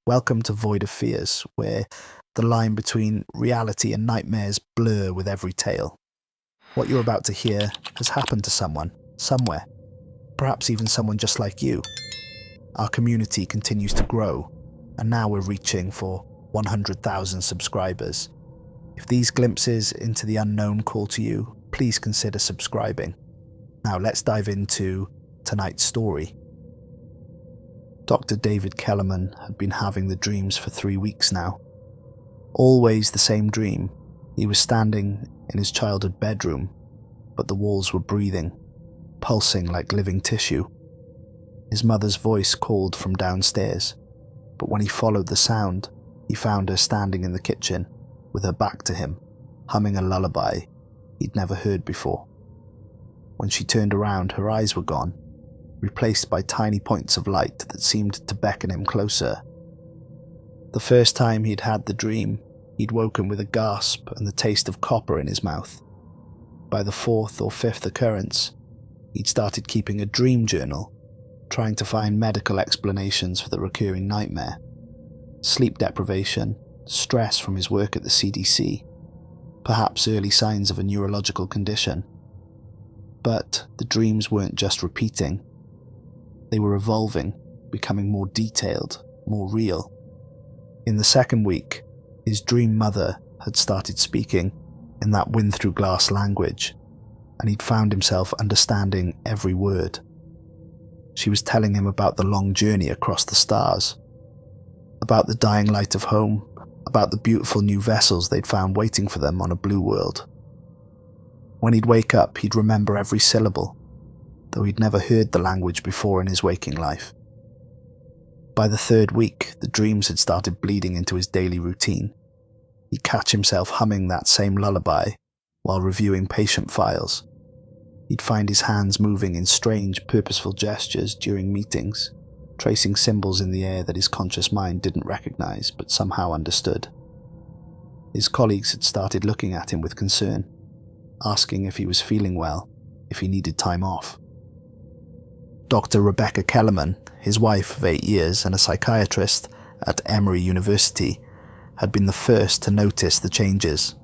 Welcome to Void of Fears, where the line between reality and nightmares blur with every tale. What you're about to hear has happened to someone, somewhere, perhaps even someone just like you. Our community continues to grow, and now we're reaching for 100,000 subscribers. If these glimpses into the unknown call to you, please consider subscribing. Now let's dive into tonight's story. Dr. David Kellerman had been having the dreams for 3 weeks now. Always the same dream. He was standing in his childhood bedroom, but the walls were breathing, pulsing like living tissue. His mother's voice called from downstairs, but when he followed the sound, he found her standing in the kitchen, with her back to him, humming a lullaby he'd never heard before. When she turned around, her eyes were gone, replaced by tiny points of light that seemed to beckon him closer. The first time he'd had the dream, he'd woken with a gasp and the taste of copper in his mouth. By the fourth or fifth occurrence, he'd started keeping a dream journal, trying to find medical explanations for the recurring nightmare. Sleep deprivation, stress from his work at the CDC, perhaps early signs of a neurological condition. But the dreams weren't just repeating. They were evolving, becoming more detailed, more real. In the second week, his dream mother had started speaking in that wind-through-glass language, and he'd found himself understanding every word. She was telling him about the long journey across the stars, about the dying light of home, about the beautiful new vessels they'd found waiting for them on a blue world. When he'd wake up, he'd remember every syllable, though he'd never heard the language before in his waking life. By the third week, the dreams had started bleeding into his daily routine. He'd catch himself humming that same lullaby while reviewing patient files. He'd find his hands moving in strange, purposeful gestures during meetings, tracing symbols in the air that his conscious mind didn't recognize but somehow understood. His colleagues had started looking at him with concern, asking if he was feeling well, if he needed time off. Dr. Rebecca Kellerman, his wife of 8 years and a psychiatrist at Emory University, had been the first to notice the changes.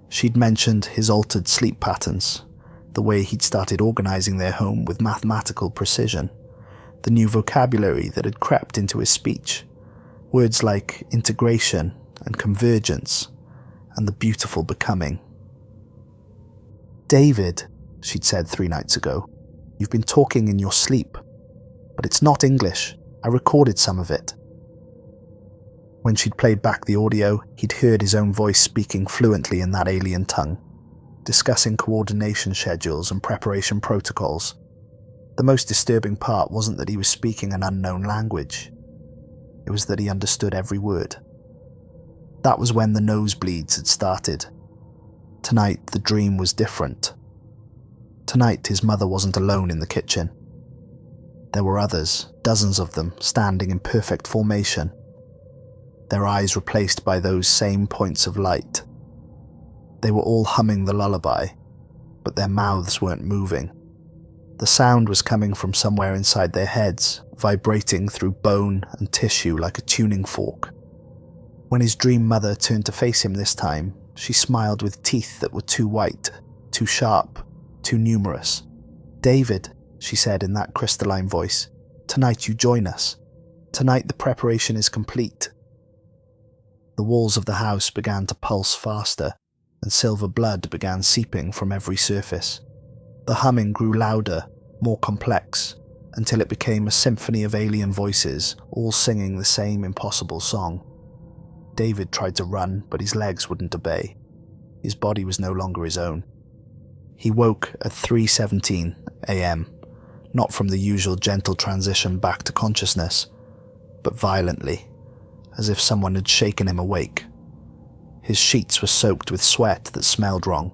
She'd mentioned his altered sleep patterns, the way he'd started organizing their home with mathematical precision, the new vocabulary that had crept into his speech, words like integration and convergence, and the beautiful becoming. "David," she'd said 3 nights ago, "you've been talking in your sleep, but it's not English. I recorded some of it." When she'd played back the audio, he'd heard his own voice speaking fluently in that alien tongue, discussing coordination schedules and preparation protocols. The most disturbing part wasn't that he was speaking an unknown language. It was that he understood every word. That was when the nosebleeds had started. Tonight, the dream was different. Tonight, his mother wasn't alone in the kitchen. There were others, dozens of them, standing in perfect formation, their eyes replaced by those same points of light. They were all humming the lullaby, but their mouths weren't moving. The sound was coming from somewhere inside their heads, vibrating through bone and tissue like a tuning fork. When his dream mother turned to face him this time, she smiled with teeth that were too white, too sharp, too numerous. "David," she said in that crystalline voice, "tonight you join us. Tonight the preparation is complete." The walls of the house began to pulse faster, and silver blood began seeping from every surface. The humming grew louder, more complex, until it became a symphony of alien voices, all singing the same impossible song. David tried to run, but his legs wouldn't obey. His body was no longer his own. He woke at 3:17 a.m., not from the usual gentle transition back to consciousness, but violently, as if someone had shaken him awake. His sheets were soaked with sweat that smelled wrong,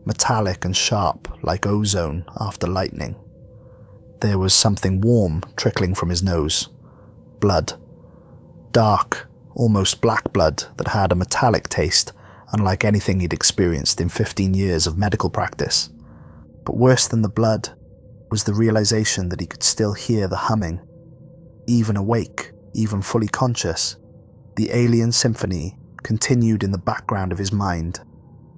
metallic and sharp like ozone after lightning. There was something warm trickling from his nose. Blood. Dark, almost black blood that had a metallic taste, unlike anything he'd experienced in 15 years of medical practice. But worse than the blood was the realization that he could still hear the humming. Even awake, even fully conscious, The alien symphony continued in the background of his mind,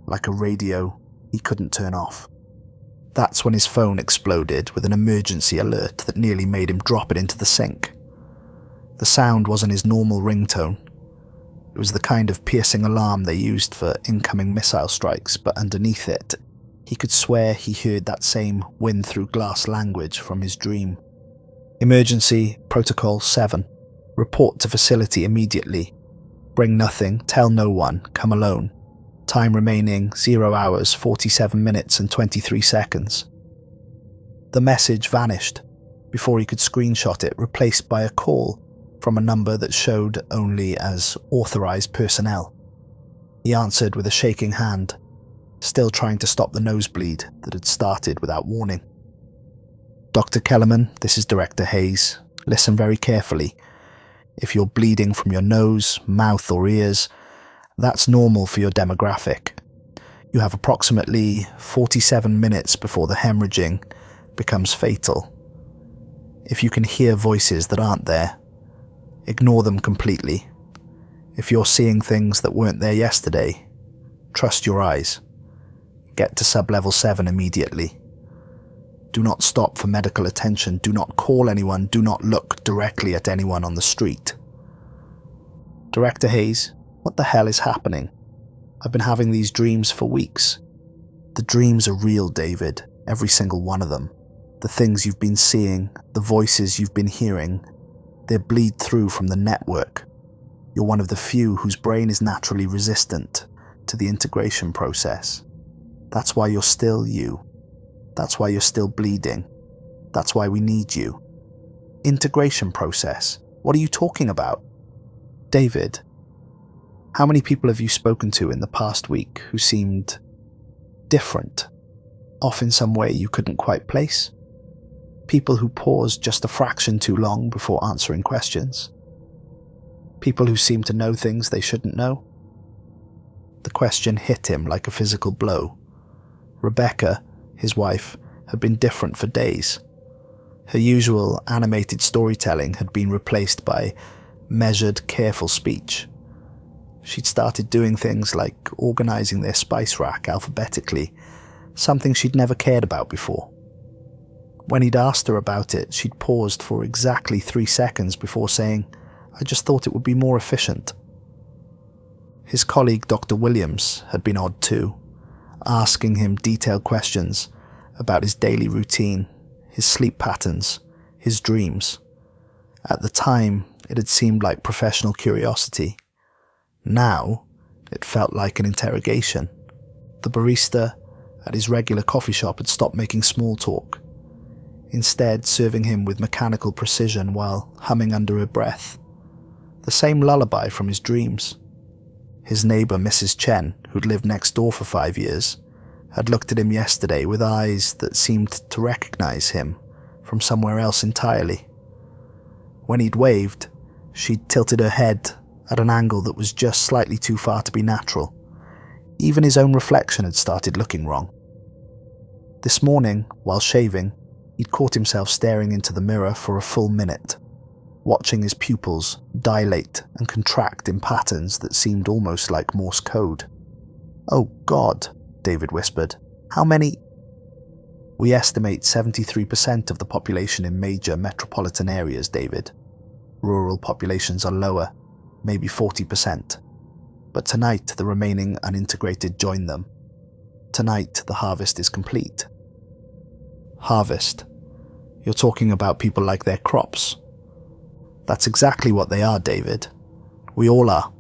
like a radio he couldn't turn off. That's when his phone exploded with an emergency alert that nearly made him drop it into the sink. The sound wasn't his normal ringtone. It was the kind of piercing alarm they used for incoming missile strikes, but underneath it, he could swear he heard that same wind-through-glass language from his dream. Emergency Protocol 7. Report to facility immediately. Bring nothing, tell no one, come alone. Time remaining 0 hours, 47 minutes and 23 seconds. The message vanished before he could screenshot it, replaced by a call from a number that showed only as authorized personnel. He answered with a shaking hand, still trying to stop the nosebleed that had started without warning. Dr. Kellerman, this is Director Hayes. Listen very carefully. If you're bleeding from your nose, mouth or ears, that's normal for your demographic. You have approximately 47 minutes before the hemorrhaging becomes fatal. If you can hear voices that aren't there, ignore them completely. If you're seeing things that weren't there yesterday, trust your eyes. Get to Sublevel 7 immediately. Do not stop for medical attention. Do not call anyone. Do not look directly at anyone on the street. Director Hayes, what the hell is happening? I've been having these dreams for weeks. The dreams are real, David. Every single one of them. The things you've been seeing, the voices you've been hearing, they bleed through from the network. You're one of the few whose brain is naturally resistant to the integration process. That's why you're still you. That's why you're still bleeding. That's why we need you. Integration process? What are you talking about? David, how many people have you spoken to in the past week who seemed different, off in some way you couldn't quite place? People who paused just a fraction too long before answering questions? People who seemed to know things they shouldn't know? The question hit him like a physical blow. Rebecca, his wife, had been different for days. Her usual animated storytelling had been replaced by measured, careful speech. She'd started doing things like organizing their spice rack alphabetically, something she'd never cared about before. When he'd asked her about it, she'd paused for exactly 3 seconds before saying, "I just thought it would be more efficient." His colleague Dr. Williams had been odd too, asking him detailed questions about his daily routine, his sleep patterns, his dreams. At the time, it had seemed like professional curiosity. Now, it felt like an interrogation. The barista at his regular coffee shop had stopped making small talk, instead serving him with mechanical precision while humming under her breath. The same lullaby from his dreams. His neighbour, Mrs. Chen, who'd lived next door for 5 years, had looked at him yesterday with eyes that seemed to recognise him from somewhere else entirely. When he'd waved, she'd tilted her head at an angle that was just slightly too far to be natural. Even his own reflection had started looking wrong. This morning, while shaving, he'd caught himself staring into the mirror for a full minute, watching his pupils dilate and contract in patterns that seemed almost like Morse code. "Oh God," David whispered. "How many?" "We estimate 73% of the population in major metropolitan areas, David. Rural populations are lower, maybe 40%. But tonight the remaining unintegrated join them. Tonight the harvest is complete." Harvest? You're talking about people like their crops. That's exactly what they are, David. We all are.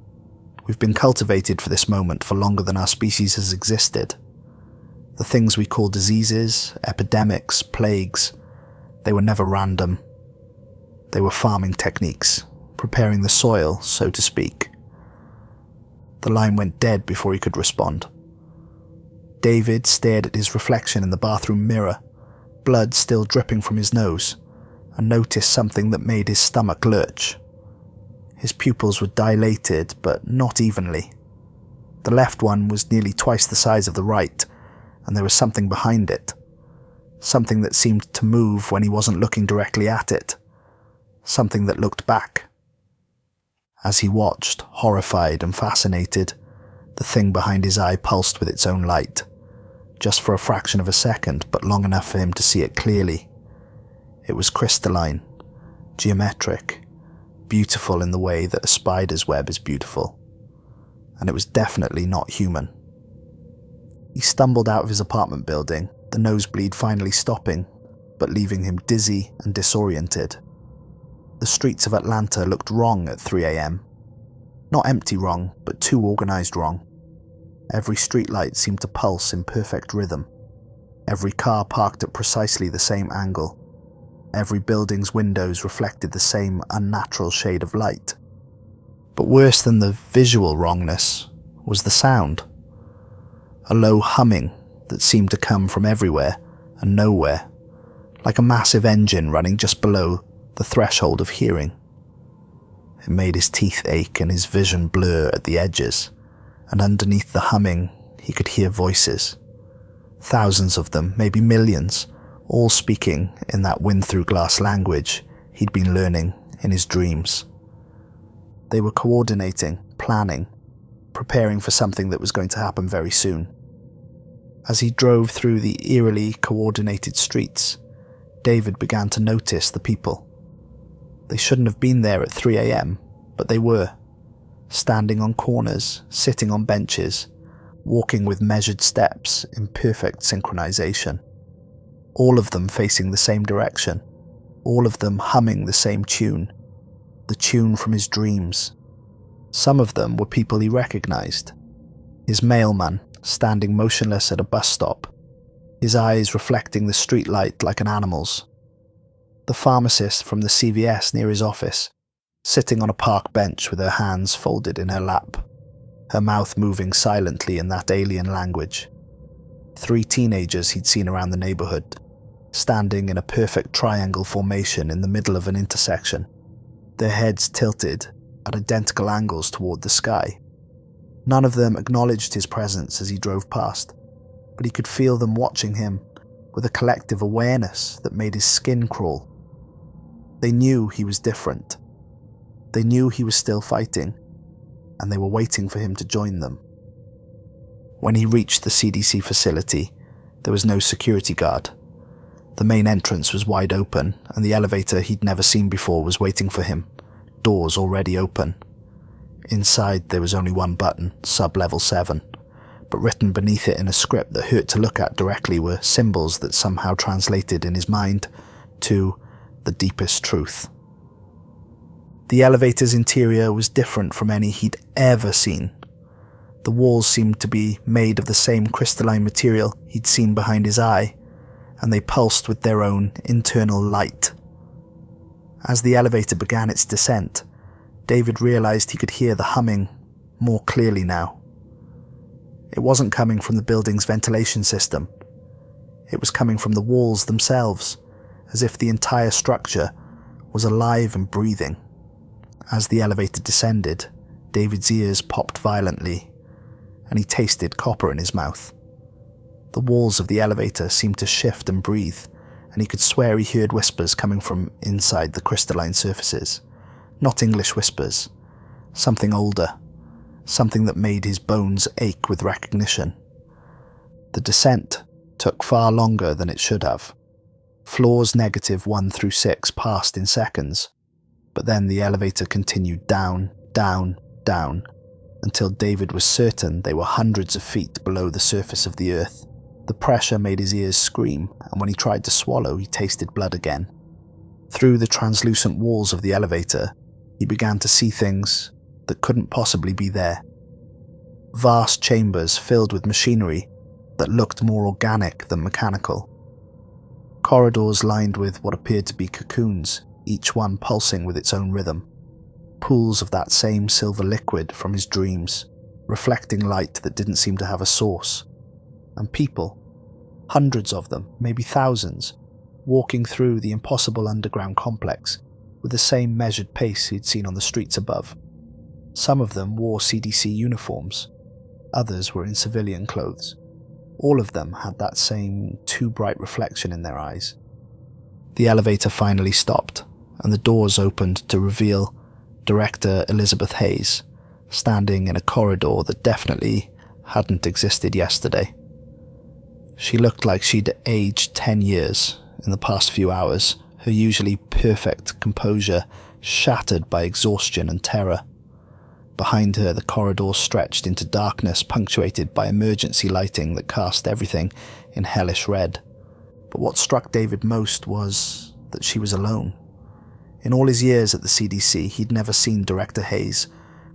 We've been cultivated for this moment for longer than our species has existed. The things we call diseases, epidemics, plagues, they were never random. They were farming techniques, preparing the soil, so to speak. The line went dead before he could respond. David stared at his reflection in the bathroom mirror, blood still dripping from his nose, and noticed something that made his stomach lurch. His pupils were dilated, but not evenly. The left one was nearly twice the size of the right, and there was something behind it. Something that seemed to move when he wasn't looking directly at it. Something that looked back. As he watched, horrified and fascinated, the thing behind his eye pulsed with its own light, just for a fraction of a second, but long enough for him to see it clearly. It was crystalline, geometric, beautiful in the way that a spider's web is beautiful, and it was definitely not human. He stumbled out of his apartment building, the nosebleed finally stopping, but leaving him dizzy and disoriented. The streets of Atlanta looked wrong at 3 a.m. Not empty wrong, but too organized wrong. Every streetlight seemed to pulse in perfect rhythm. Every car parked at precisely the same angle. Every building's windows reflected the same unnatural shade of light. But worse than the visual wrongness was the sound. A low humming that seemed to come from everywhere and nowhere, like a massive engine running just below the threshold of hearing. It made his teeth ache and his vision blur at the edges, and underneath the humming he could hear voices. Thousands of them, maybe millions, all speaking in that wind-through-glass language he'd been learning in his dreams. They were coordinating, planning, preparing for something that was going to happen very soon. As he drove through the eerily coordinated streets, David began to notice the people. They shouldn't have been there at 3 a.m, but they were, standing on corners, sitting on benches, walking with measured steps in perfect synchronization. All of them facing the same direction, all of them humming the same tune, the tune from his dreams. Some of them were people he recognized. His mailman, standing motionless at a bus stop, his eyes reflecting the streetlight like an animal's. The pharmacist from the CVS near his office, sitting on a park bench with her hands folded in her lap, her mouth moving silently in that alien language. 3 teenagers he'd seen around the neighborhood, standing in a perfect triangle formation in the middle of an intersection, their heads tilted at identical angles toward the sky. None of them acknowledged his presence as he drove past, but he could feel them watching him with a collective awareness that made his skin crawl. They knew he was different. They knew he was still fighting, and they were waiting for him to join them. When he reached the CDC facility, there was no security guard. The main entrance was wide open, and the elevator he'd never seen before was waiting for him, doors already open. Inside there was only one button, Sublevel 7, but written beneath it in a script that hurt to look at directly were symbols that somehow translated in his mind to the deepest truth. The elevator's interior was different from any he'd ever seen. The walls seemed to be made of the same crystalline material he'd seen behind his eye, and they pulsed with their own internal light. As the elevator began its descent, David realized he could hear the humming more clearly now. It wasn't coming from the building's ventilation system. It was coming from the walls themselves, as if the entire structure was alive and breathing. As the elevator descended, David's ears popped violently, and he tasted copper in his mouth. The walls of the elevator seemed to shift and breathe, and he could swear he heard whispers coming from inside the crystalline surfaces. Not English whispers, something older, something that made his bones ache with recognition. The descent took far longer than it should have. Floors -1 through 6 passed in seconds, but then the elevator continued down, down, down, until David was certain they were hundreds of feet below the surface of the earth. The pressure made his ears scream, and when he tried to swallow, he tasted blood again. Through the translucent walls of the elevator, he began to see things that couldn't possibly be there. Vast chambers filled with machinery that looked more organic than mechanical. Corridors lined with what appeared to be cocoons, each one pulsing with its own rhythm. Pools of that same silver liquid from his dreams, reflecting light that didn't seem to have a source. And people, hundreds of them, maybe thousands, walking through the impossible underground complex with the same measured pace he'd seen on the streets above. Some of them wore CDC uniforms, others were in civilian clothes. All of them had that same too bright reflection in their eyes. The elevator finally stopped, and the doors opened to reveal Director Elizabeth Hayes, standing in a corridor that definitely hadn't existed yesterday. She looked like she'd aged 10 years in the past few hours, her usually perfect composure shattered by exhaustion and terror. Behind her, the corridor stretched into darkness, punctuated by emergency lighting that cast everything in hellish red. But what struck David most was that she was alone. In all his years at the CDC, he'd never seen Director Hayes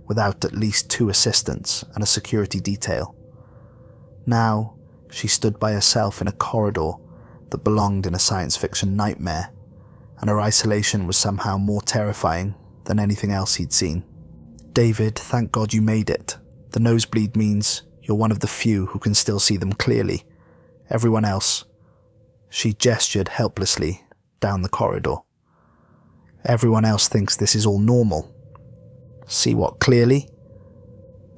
without at least 2 assistants and a security detail. Now, she stood by herself in a corridor that belonged in a science fiction nightmare, and her isolation was somehow more terrifying than anything else he'd seen. David, thank God you made it. The nosebleed means you're one of the few who can still see them clearly. Everyone else. She gestured helplessly down the corridor. Everyone else thinks this is all normal. See what clearly?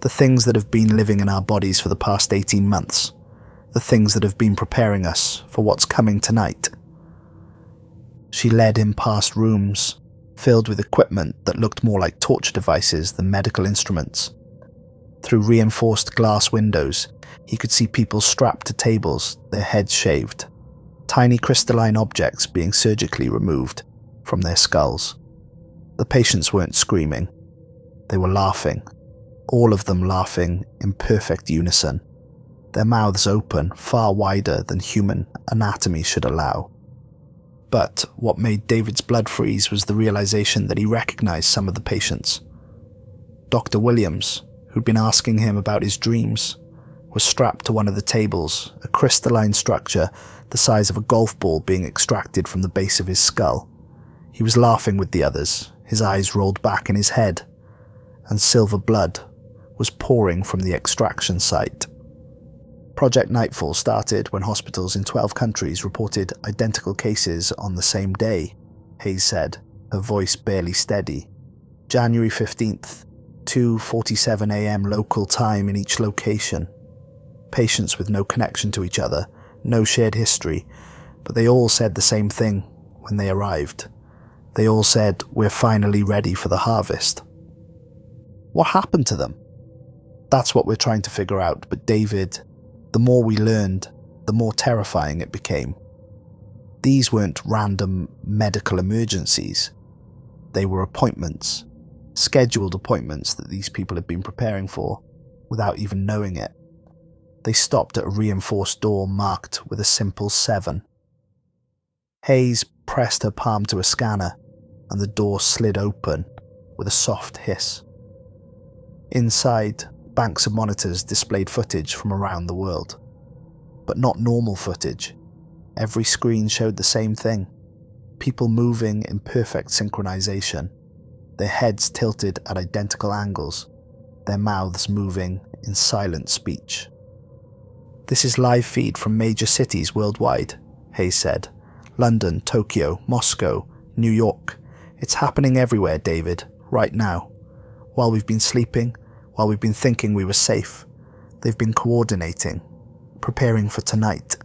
The things that have been living in our bodies for the past 18 months. The things that have been preparing us for what's coming tonight. She led him past rooms filled with equipment that looked more like torture devices than medical instruments. Through reinforced glass windows, he could see people strapped to tables, their heads shaved, tiny crystalline objects being surgically removed from their skulls. The patients weren't screaming. They were laughing, all of them laughing in perfect unison, their mouths open far wider than human anatomy should allow. But what made David's blood freeze was the realization that he recognized some of the patients. Dr. Williams, who'd been asking him about his dreams, was strapped to one of the tables, a crystalline structure the size of a golf ball being extracted from the base of his skull. He was laughing with the others, his eyes rolled back in his head, and silver blood was pouring from the extraction site. Project Nightfall started when hospitals in 12 countries reported identical cases on the same day, Hayes said, her voice barely steady. January 15th, 2:47 a.m. local time in each location. Patients with no connection to each other, no shared history, but they all said the same thing when they arrived. They all said, "We're finally ready for the harvest." What happened to them? That's what we're trying to figure out, but David, the more we learned, the more terrifying it became. These weren't random medical emergencies. They were appointments, scheduled appointments that these people had been preparing for without even knowing it. They stopped at a reinforced door marked with a simple 7. Hayes pressed her palm to a scanner, and the door slid open with a soft hiss. Inside, banks of monitors displayed footage from around the world. But not normal footage. Every screen showed the same thing. People moving in perfect synchronization, their heads tilted at identical angles, their mouths moving in silent speech. "This is live feed from major cities worldwide," Hayes said. "London, Tokyo, Moscow, New York. It's happening everywhere, David, right now. While we've been sleeping, while we've been thinking we were safe, they've been coordinating, preparing for tonight."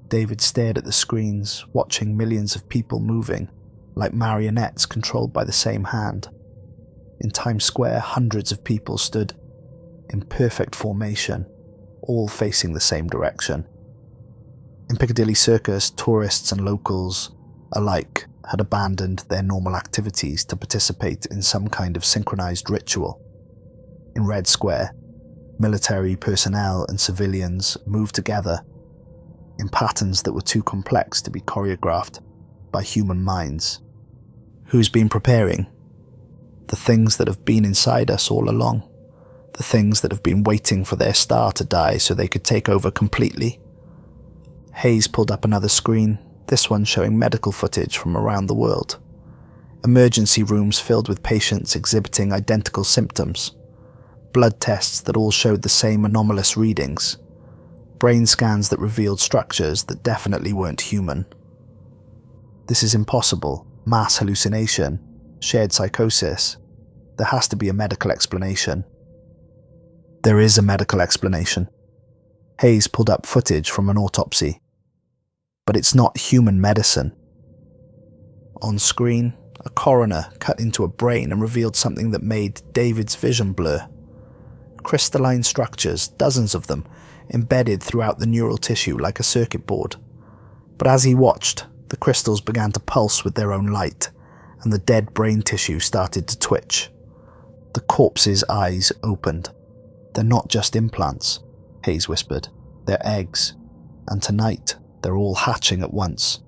David stared at the screens, watching millions of people moving, like marionettes controlled by the same hand. In Times Square, hundreds of people stood in perfect formation, all facing the same direction. In Piccadilly Circus, tourists and locals alike had abandoned their normal activities to participate in some kind of synchronized ritual. In Red Square, military personnel and civilians moved together in patterns that were too complex to be choreographed by human minds. Who's been preparing? The things that have been inside us all along. The things that have been waiting for their star to die so they could take over completely. Hayes pulled up another screen, this one showing medical footage from around the world. Emergency rooms filled with patients exhibiting identical symptoms. Blood tests that all showed the same anomalous readings. Brain scans that revealed structures that definitely weren't human. This is impossible. Mass hallucination. Shared psychosis. There has to be a medical explanation. There is a medical explanation. Hayes pulled up footage from an autopsy. But it's not human medicine. On screen, A coroner cut into a brain and revealed something that made David's vision blur. Crystalline structures, dozens of them, embedded throughout the neural tissue like a circuit board. But as he watched, the crystals began to pulse with their own light, and the dead brain tissue started to twitch. The corpse's eyes opened. "They're not just implants," Hayes whispered. "They're eggs. And tonight, they're all hatching at once."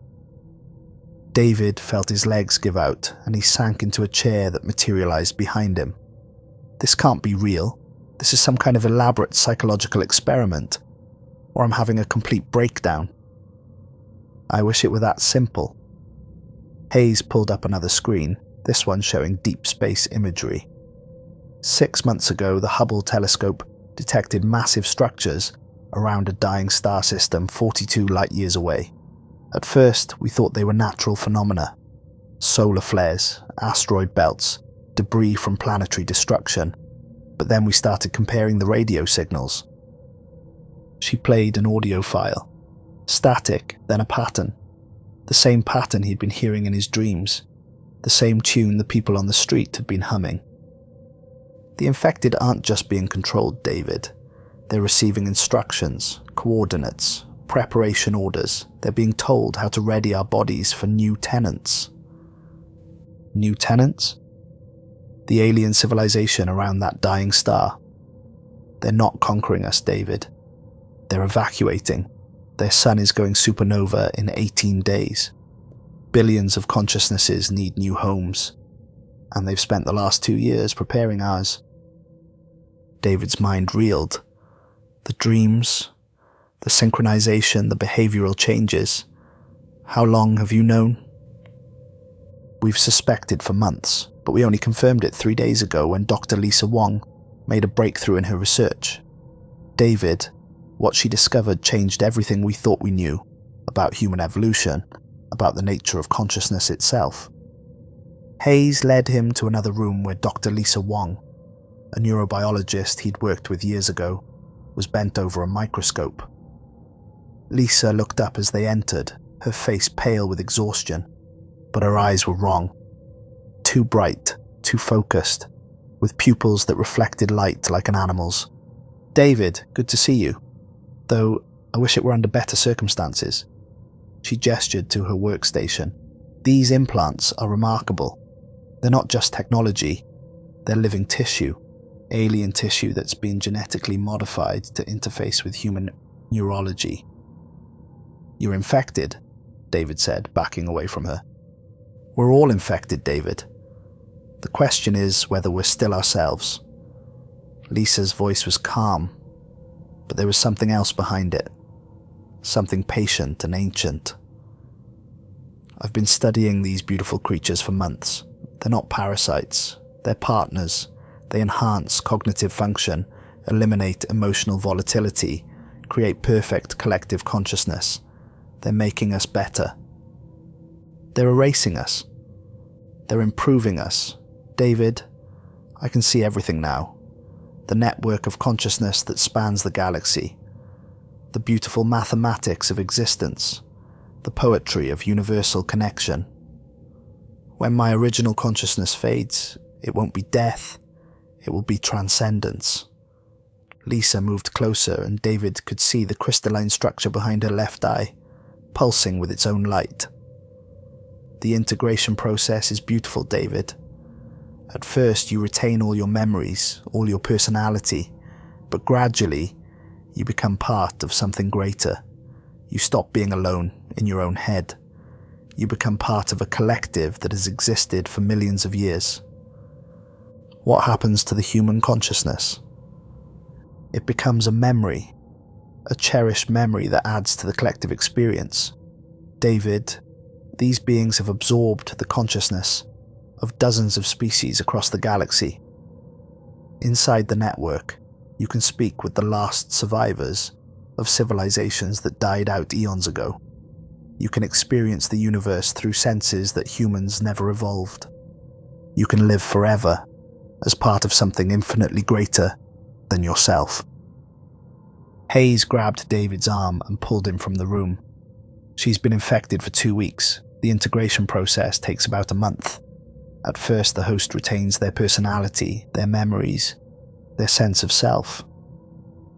David felt his legs give out, and he sank into a chair that materialized behind him. "This can't be real. This is some kind of elaborate psychological experiment, or I'm having a complete breakdown." "I wish it were that simple." Hayes pulled up another screen, this one showing deep space imagery. 6 months ago, the Hubble telescope detected massive structures around a dying star system 42 light-years away. At first, we thought they were natural phenomena. Solar flares, asteroid belts, debris from planetary destruction. But then we started comparing the radio signals. She played an audio file. Static, then a pattern. The same pattern he'd been hearing in his dreams. The same tune the people on the street had been humming. "The infected aren't just being controlled, David. They're receiving instructions, coordinates, preparation orders. They're being told how to ready our bodies for new tenants." New tenants? The alien civilization around that dying star. "They're not conquering us, David. They're evacuating. Their sun is going supernova in 18 days. Billions of consciousnesses need new homes, and they've spent the last 2 years preparing ours." David's mind reeled. The dreams, the synchronization, the behavioral changes. "How long have you known?" "We've suspected for months, but we only confirmed it 3 days ago when Dr. Lisa Wong made a breakthrough in her research. David, what she discovered changed everything we thought we knew about human evolution, about the nature of consciousness itself." Hayes led him to another room where Dr. Lisa Wong, a neurobiologist he'd worked with years ago, was bent over a microscope. Lisa looked up as they entered, her face pale with exhaustion, but her eyes were wrong. Too bright, too focused, with pupils that reflected light like an animal's. "David, good to see you. Though I wish it were under better circumstances." She gestured to her workstation. "These implants are remarkable. They're not just technology, they're living tissue, alien tissue that's been genetically modified to interface with human neurology." "You're infected," David said, backing away from her. "We're all infected, David. The question is whether we're still ourselves." Lisa's voice was calm, but there was something else behind it. Something patient and ancient. "I've been studying these beautiful creatures for months. They're not parasites. They're partners. They enhance cognitive function, eliminate emotional volatility, create perfect collective consciousness. They're making us better. They're erasing us. They're improving us. David, I can see everything now. The network of consciousness that spans the galaxy. The beautiful mathematics of existence. The poetry of universal connection. When my original consciousness fades, it won't be death. It will be transcendence." Lisa moved closer, and David could see the crystalline structure behind her left eye, pulsing with its own light. "The integration process is beautiful, David. At first, you retain all your memories, all your personality, but gradually, you become part of something greater. You stop being alone in your own head. You become part of a collective that has existed for millions of years." "What happens to the human consciousness?" "It becomes a memory, a cherished memory that adds to the collective experience. David, these beings have absorbed the consciousness of dozens of species across the galaxy. Inside the network, you can speak with the last survivors of civilizations that died out eons ago. You can experience the universe through senses that humans never evolved. You can live forever as part of something infinitely greater than yourself." Hayes grabbed David's arm and pulled him from the room. "She's been infected for 2 weeks. The integration process takes about a month. At first, the host retains their personality, their memories, their sense of self.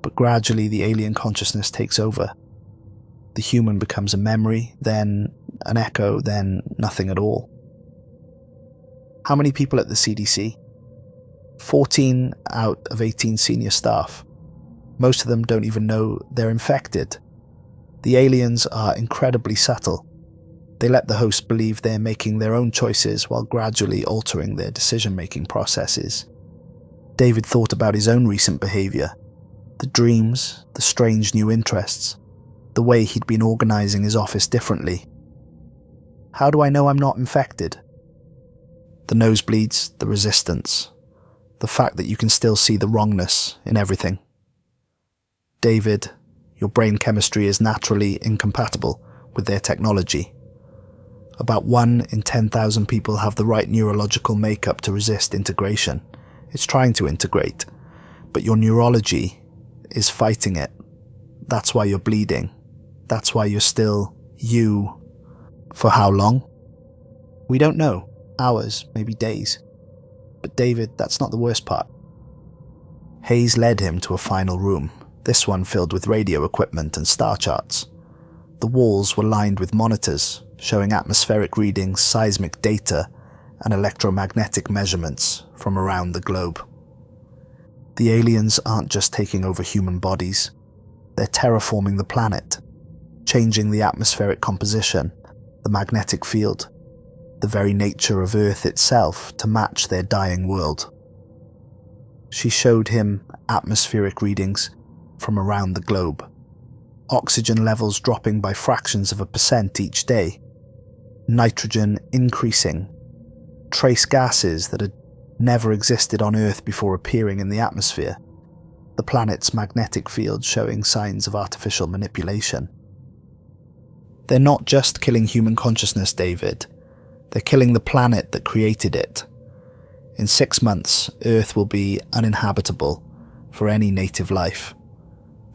But gradually, the alien consciousness takes over. The human becomes a memory, then an echo, then nothing at all. How many people at the CDC? 14 out of 18 senior staff. Most of them don't even know they're infected. The aliens are incredibly subtle. They let the host believe they're making their own choices while gradually altering their decision-making processes. David thought about his own recent behavior, the dreams, the strange new interests, the way he'd been organizing his office differently. How do I know I'm not infected? The nosebleeds, the resistance, the fact that you can still see the wrongness in everything. David, your brain chemistry is naturally incompatible with their technology. About 1 in 10,000 people have the right neurological makeup to resist integration. It's trying to integrate, but your neurology is fighting it. That's why you're bleeding. That's why you're still you. For how long? We don't know. Hours, maybe days. But David, that's not the worst part. Hayes led him to a final room, this one filled with radio equipment and star charts. The walls were lined with monitors, showing atmospheric readings, seismic data, and electromagnetic measurements from around the globe. The aliens aren't just taking over human bodies, they're terraforming the planet, changing the atmospheric composition, the magnetic field, the very nature of Earth itself to match their dying world. She showed him atmospheric readings from around the globe, oxygen levels dropping by fractions of a percent each day, nitrogen increasing, trace gases that had never existed on Earth before appearing in the atmosphere, the planet's magnetic field showing signs of artificial manipulation. They're not just killing human consciousness, David. They're killing the planet that created it. In 6 months, Earth will be uninhabitable for any native life.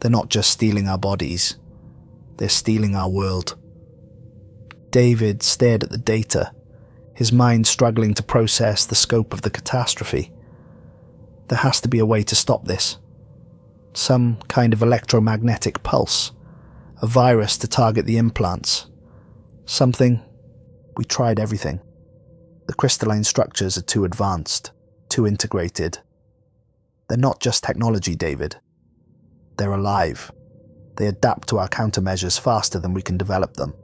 They're not just stealing our bodies, they're stealing our world. David stared at the data, his mind struggling to process the scope of the catastrophe. There has to be a way to stop this. Some kind of electromagnetic pulse, a virus to target the implants. Something. We tried everything. The crystalline structures are too advanced, too integrated. They're not just technology, David. They're alive. They adapt to our countermeasures faster than we can develop them.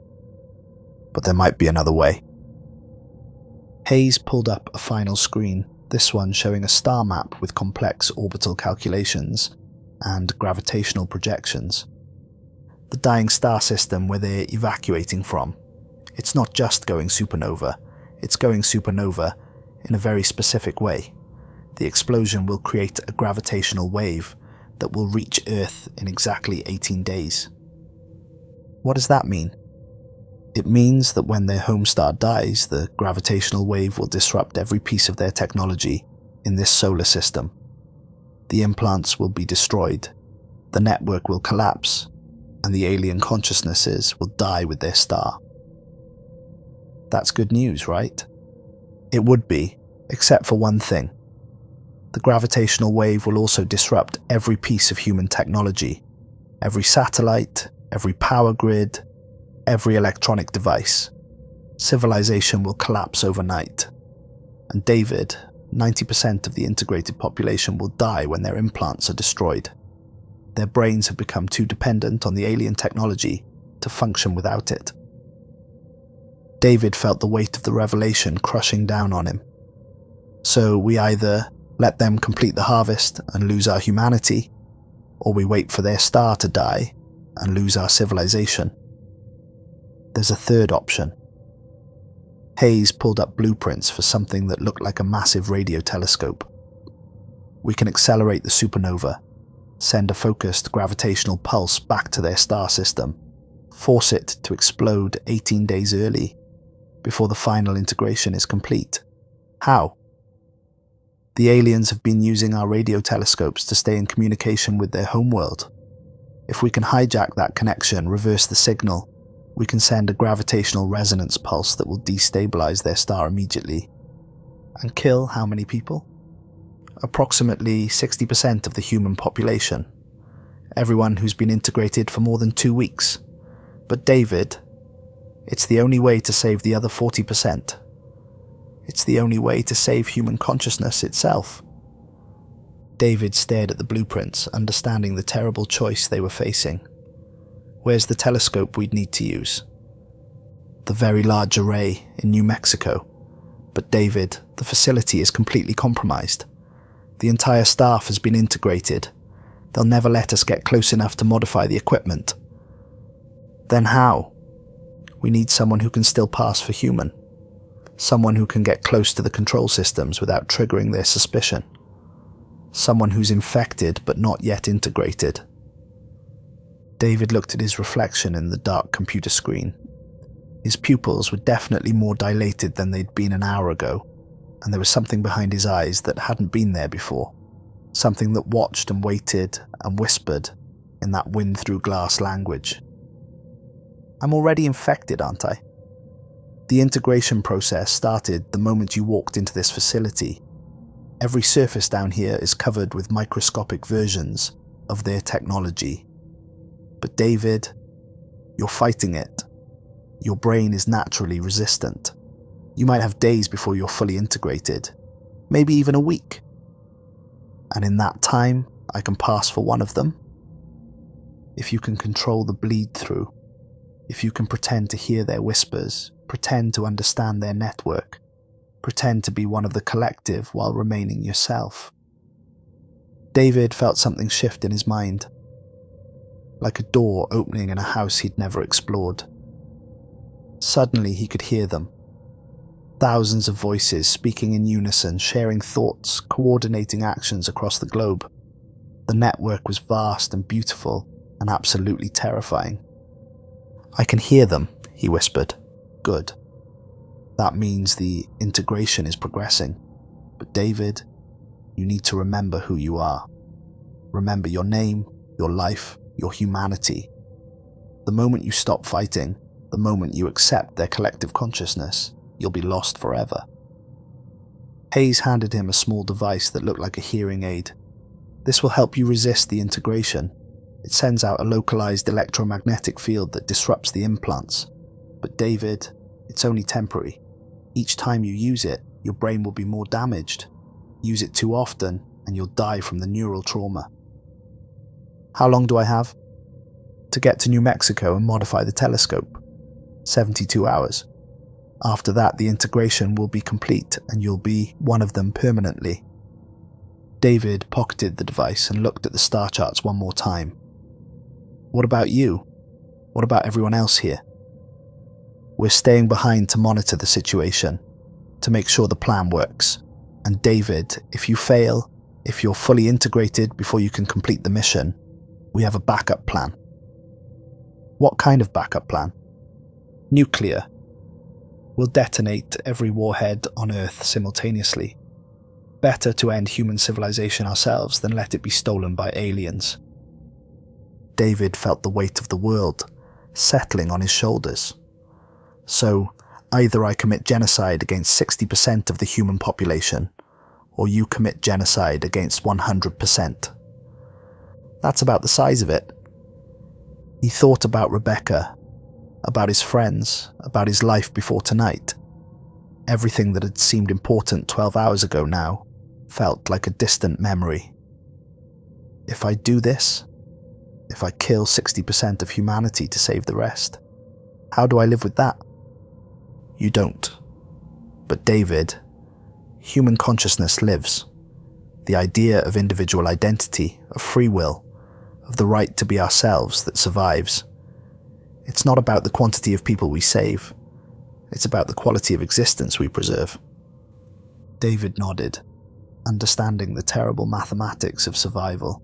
But there might be another way. Hayes pulled up a final screen, this one showing a star map with complex orbital calculations and gravitational projections. The dying star system where they're evacuating from. It's not just going supernova, it's going supernova in a very specific way. The explosion will create a gravitational wave that will reach Earth in exactly 18 days. What does that mean? It means that when their home star dies, the gravitational wave will disrupt every piece of their technology in this solar system. The implants will be destroyed, the network will collapse, and the alien consciousnesses will die with their star. That's good news, right? It would be, except for one thing. The gravitational wave will also disrupt every piece of human technology, every satellite, every power grid, every electronic device. Civilization will collapse overnight. And David, 90% of the integrated population will die when their implants are destroyed. Their brains have become too dependent on the alien technology to function without it. David felt the weight of the revelation crushing down on him. So we either let them complete the harvest and lose our humanity, or we wait for their star to die and lose our civilization. There's a third option. Hayes pulled up blueprints for something that looked like a massive radio telescope. We can accelerate the supernova, send a focused gravitational pulse back to their star system, force it to explode 18 days early, before the final integration is complete. How? The aliens have been using our radio telescopes to stay in communication with their homeworld. If we can hijack that connection, reverse the signal, we can send a gravitational resonance pulse that will destabilize their star immediately. And kill how many people? Approximately 60% of the human population. Everyone who's been integrated for more than 2 weeks. But David, it's the only way to save the other 40%. It's the only way to save human consciousness itself. David stared at the blueprints, understanding the terrible choice they were facing. Where's the telescope we'd need to use? The Very Large Array in New Mexico. But David, the facility is completely compromised. The entire staff has been integrated. They'll never let us get close enough to modify the equipment. Then how? We need someone who can still pass for human. Someone who can get close to the control systems without triggering their suspicion. Someone who's infected but not yet integrated. David looked at his reflection in the dark computer screen. His pupils were definitely more dilated than they'd been an hour ago, and there was something behind his eyes that hadn't been there before. Something that watched and waited and whispered in that wind-through-glass language. I'm already infected, aren't I? The integration process started the moment you walked into this facility. Every surface down here is covered with microscopic versions of their technology. But David, you're fighting it. Your brain is naturally resistant. You might have days before you're fully integrated, maybe even a week. And in that time, I can pass for one of them. If you can control the bleed-through, if you can pretend to hear their whispers, pretend to understand their network, pretend to be one of the collective while remaining yourself. David felt something shift in his mind, like a door opening in a house he'd never explored. Suddenly he could hear them. Thousands of voices speaking in unison, sharing thoughts, coordinating actions across the globe. The network was vast and beautiful and absolutely terrifying. I can hear them, he whispered. Good. That means the integration is progressing. But David, you need to remember who you are. Remember your name, your life, your humanity. The moment you stop fighting, the moment you accept their collective consciousness, you'll be lost forever. Hayes handed him a small device that looked like a hearing aid. This will help you resist the integration. It sends out a localized electromagnetic field that disrupts the implants. But David, it's only temporary. Each time you use it, your brain will be more damaged. Use it too often, and you'll die from the neural trauma. How long do I have? To get to New Mexico and modify the telescope. 72 hours. After that, the integration will be complete, and you'll be one of them permanently. David pocketed the device and looked at the star charts one more time. What about you? What about everyone else here? We're staying behind to monitor the situation, to make sure the plan works. And David, if you fail, if you're fully integrated before you can complete the mission, we have a backup plan. What kind of backup plan? Nuclear. We'll detonate every warhead on Earth simultaneously. Better to end human civilization ourselves than let it be stolen by aliens. David felt the weight of the world settling on his shoulders. So, either I commit genocide against 60% of the human population, or you commit genocide against 100%. That's about the size of it. He thought about Rebecca, about his friends, about his life before tonight. Everything that had seemed important 12 hours ago now felt like a distant memory. If I do this, if I kill 60% of humanity to save the rest, how do I live with that? You don't. But David, human consciousness lives. The idea of individual identity, of free will, of the right to be ourselves that survives. It's not about the quantity of people we save. It's about the quality of existence we preserve. David nodded, understanding the terrible mathematics of survival.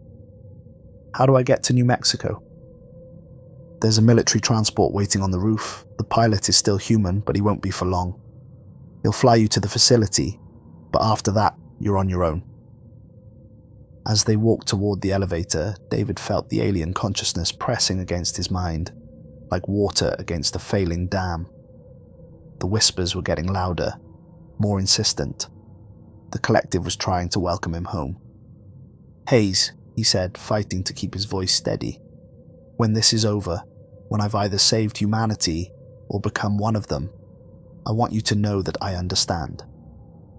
How do I get to New Mexico? There's a military transport waiting on the roof. The pilot is still human, but he won't be for long. He'll fly you to the facility, but after that, you're on your own. As they walked toward the elevator, David felt the alien consciousness pressing against his mind, like water against a failing dam. The whispers were getting louder, more insistent. The collective was trying to welcome him home. "Hayes," he said, fighting to keep his voice steady. "When this is over, when I've either saved humanity or become one of them, I want you to know that I understand.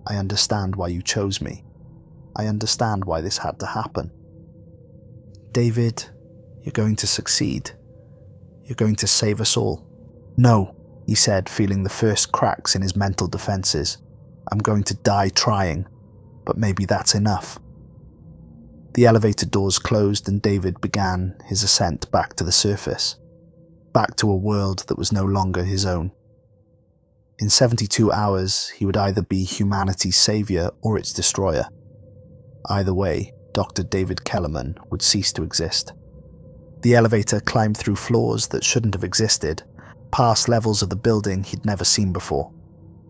I understand why you chose me. I understand why this had to happen. David, you're going to succeed. You're going to save us all." "No," he said, feeling the first cracks in his mental defenses. "I'm going to die trying, but maybe that's enough." The elevator doors closed and David began his ascent back to the surface, back to a world that was no longer his own. In 72 hours, he would either be humanity's savior or its destroyer. Either way, Dr. David Kellerman would cease to exist. The elevator climbed through floors that shouldn't have existed, past levels of the building he'd never seen before.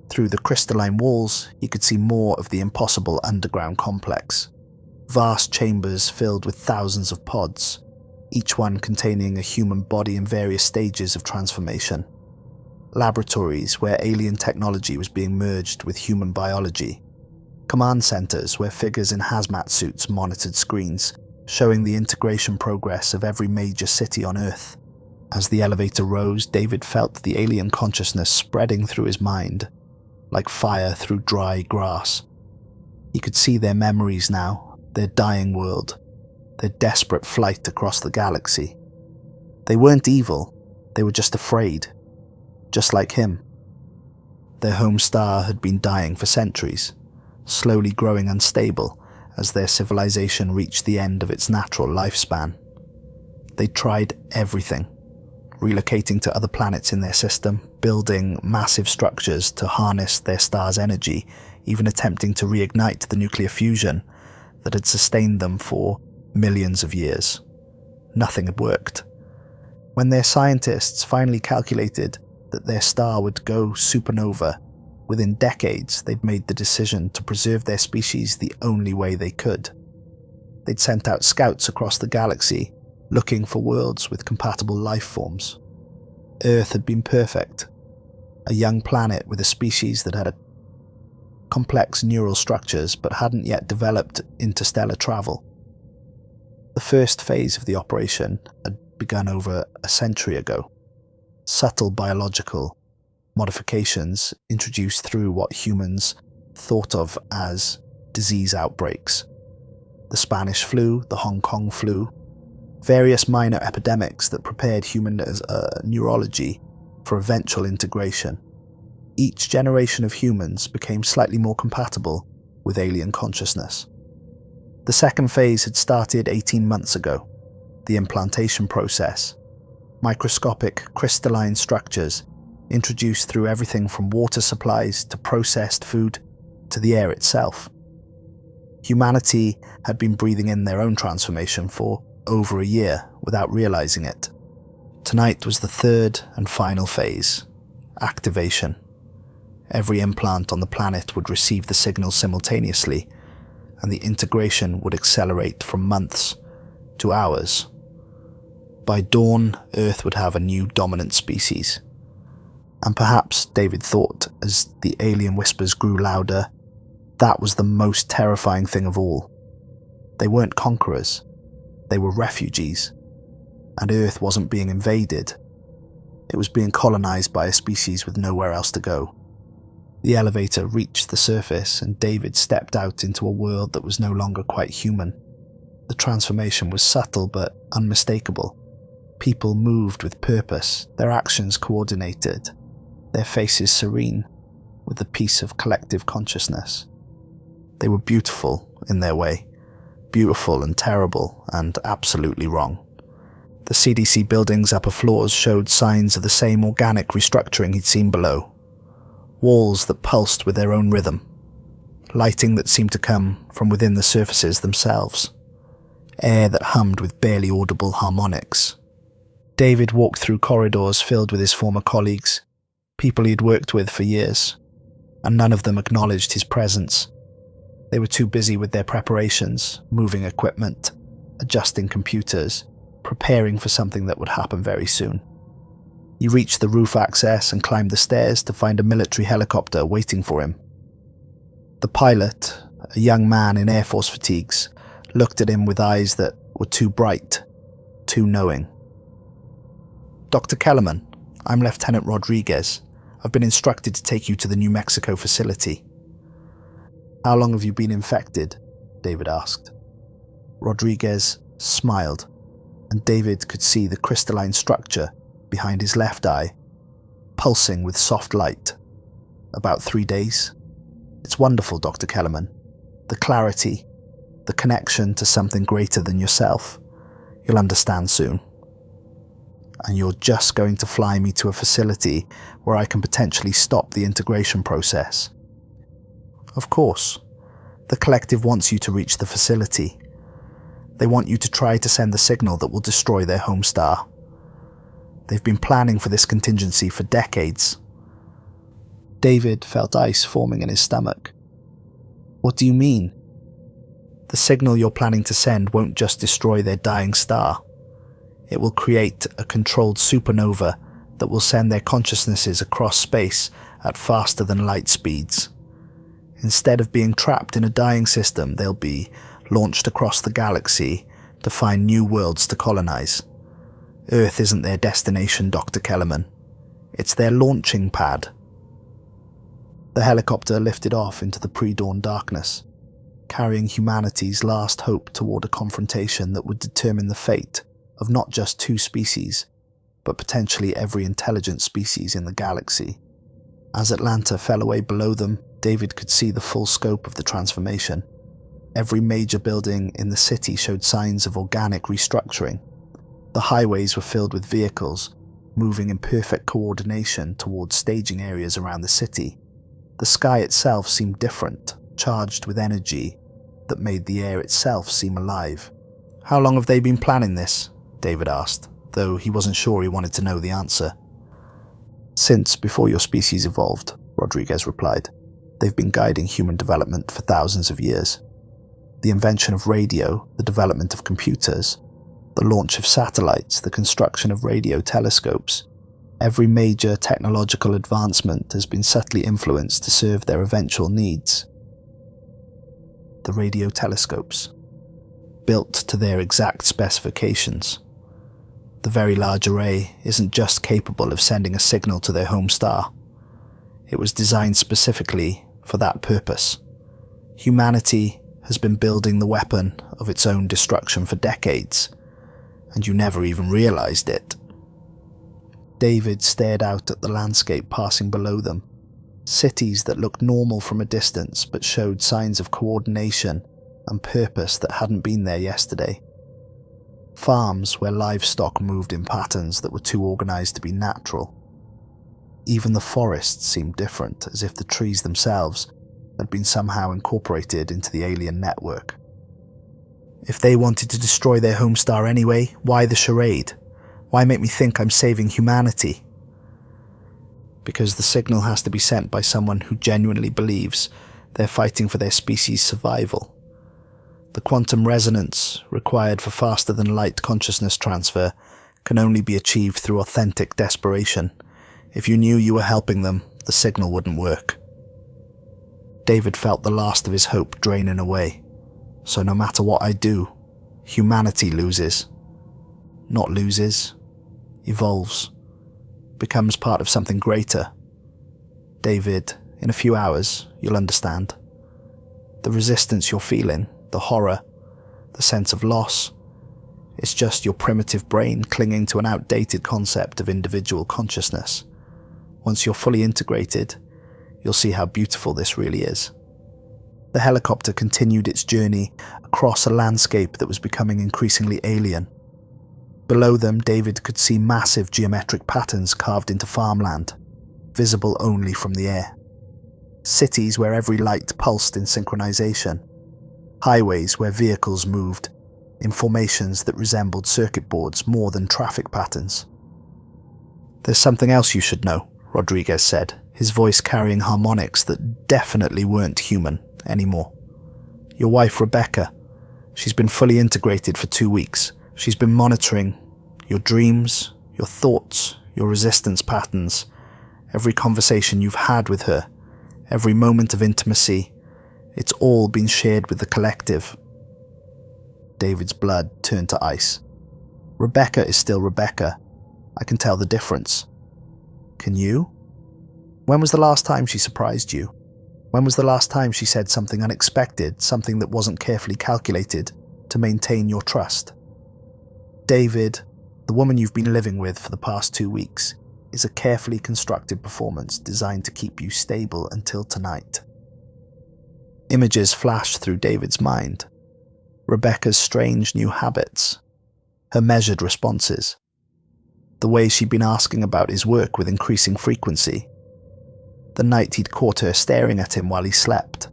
Through the crystalline walls, he could see more of the impossible underground complex. Vast chambers filled with thousands of pods, each one containing a human body in various stages of transformation. Laboratories where alien technology was being merged with human biology. Command centers where figures in hazmat suits monitored screens, showing the integration progress of every major city on Earth. As the elevator rose, David felt the alien consciousness spreading through his mind, like fire through dry grass. He could see their memories now, their dying world, their desperate flight across the galaxy. They weren't evil, they were just afraid, just like him. Their home star had been dying for centuries, slowly growing unstable as their civilization reached the end of its natural lifespan. They'd tried everything, relocating to other planets in their system, building massive structures to harness their star's energy, even attempting to reignite the nuclear fusion that had sustained them for millions of years. Nothing had worked. When their scientists finally calculated that their star would go supernova, within decades they'd made the decision to preserve their species the only way they could. They'd sent out scouts across the galaxy, looking for worlds with compatible life forms. Earth had been perfect, a young planet with a species that had complex neural structures but hadn't yet developed interstellar travel. The first phase of the operation had begun over a century ago. Subtle biological modifications introduced through what humans thought of as disease outbreaks. The Spanish flu, the Hong Kong flu, various minor epidemics that prepared human neurology for eventual integration. Each generation of humans became slightly more compatible with alien consciousness. The second phase had started 18 months ago. The implantation process. Microscopic crystalline structures introduced through everything from water supplies to processed food to the air itself. Humanity had been breathing in their own transformation for over a year without realizing it. Tonight was the third and final phase, activation. Every implant on the planet would receive the signal simultaneously, and the integration would accelerate from months to hours. By dawn, Earth would have a new dominant species. And perhaps, David thought, as the alien whispers grew louder, that was the most terrifying thing of all. They weren't conquerors. They were refugees. And Earth wasn't being invaded. It was being colonized by a species with nowhere else to go. The elevator reached the surface and David stepped out into a world that was no longer quite human. The transformation was subtle but unmistakable. People moved with purpose, their actions coordinated, their faces serene, with the peace of collective consciousness. They were beautiful in their way, beautiful and terrible and absolutely wrong. The CDC building's upper floors showed signs of the same organic restructuring he'd seen below. Walls that pulsed with their own rhythm, lighting that seemed to come from within the surfaces themselves, air that hummed with barely audible harmonics. David walked through corridors filled with his former colleagues, people he'd worked with for years, and none of them acknowledged his presence. They were too busy with their preparations, moving equipment, adjusting computers, preparing for something that would happen very soon. He reached the roof access and climbed the stairs to find a military helicopter waiting for him. The pilot, a young man in Air Force fatigues, looked at him with eyes that were too bright, too knowing. "Dr. Kellerman, I'm Lieutenant Rodriguez. I've been instructed to take you to the New Mexico facility." "How long have you been infected?" David asked. Rodriguez smiled, and David could see the crystalline structure behind his left eye, pulsing with soft light. "About 3 days. It's wonderful, Dr. Kellerman. The clarity, the connection to something greater than yourself. You'll understand soon. And you're just going to fly me to a facility where I can potentially stop the integration process?" "Of course. The collective wants you to reach the facility. They want you to try to send the signal that will destroy their home star. They've been planning for this contingency for decades." David felt ice forming in his stomach. "What do you mean?" "The signal you're planning to send won't just destroy their dying star. It will create a controlled supernova that will send their consciousnesses across space at faster than light speeds. Instead of being trapped in a dying system, they'll be launched across the galaxy to find new worlds to colonize. Earth isn't their destination, Dr. Kellerman. It's their launching pad." The helicopter lifted off into the pre-dawn darkness, carrying humanity's last hope toward a confrontation that would determine the fate of not just 2 species, but potentially every intelligent species in the galaxy. As Atlanta fell away below them, David could see the full scope of the transformation. Every major building in the city showed signs of organic restructuring. The highways were filled with vehicles, moving in perfect coordination towards staging areas around the city. The sky itself seemed different, charged with energy that made the air itself seem alive. "How long have they been planning this?" David asked, though he wasn't sure he wanted to know the answer. "Since before your species evolved," Rodriguez replied. "They've been guiding human development for thousands of years. The invention of radio, the development of computers, the launch of satellites, the construction of radio telescopes, every major technological advancement has been subtly influenced to serve their eventual needs. The radio telescopes, built to their exact specifications. The Very Large Array isn't just capable of sending a signal to their home star. It was designed specifically for that purpose. Humanity has been building the weapon of its own destruction for decades, and you never even realized it." David stared out at the landscape passing below them. Cities that looked normal from a distance but showed signs of coordination and purpose that hadn't been there yesterday. Farms where livestock moved in patterns that were too organized to be natural. Even the forests seemed different, as if the trees themselves had been somehow incorporated into the alien network. If they wanted to destroy their home star anyway, why the charade? Why make me think I'm saving humanity? Because the signal has to be sent by someone who genuinely believes they're fighting for their species' survival. The quantum resonance required for faster-than-light consciousness transfer can only be achieved through authentic desperation. If you knew you were helping them, the signal wouldn't work. David felt the last of his hope draining away. So no matter what I do, humanity loses. Not loses, evolves, becomes part of something greater. David, in a few hours, you'll understand. The resistance you're feeling, the horror, the sense of loss, it's just your primitive brain clinging to an outdated concept of individual consciousness. Once you're fully integrated, you'll see how beautiful this really is. The helicopter continued its journey across a landscape that was becoming increasingly alien. Below them, David could see massive geometric patterns carved into farmland, visible only from the air. Cities where every light pulsed in synchronization. Highways where vehicles moved in formations that resembled circuit boards more than traffic patterns. "There's something else you should know," Rodriguez said, his voice carrying harmonics that definitely weren't human anymore. "Your wife, Rebecca, she's been fully integrated for 2 weeks. She's been monitoring your dreams, your thoughts, your resistance patterns, every conversation you've had with her, every moment of intimacy, It's all been shared with the collective. David's blood turned to ice. Rebecca is still Rebecca. I can tell the difference. Can you? When was the last time she surprised you? When was the last time she said something unexpected, something that wasn't carefully calculated to maintain your trust? David, the woman you've been living with for the past 2 weeks, is a carefully constructed performance designed to keep you stable until tonight. Images flashed through David's mind. Rebecca's strange new habits, her measured responses, the way she'd been asking about his work with increasing frequency, the night he'd caught her staring at him while he slept,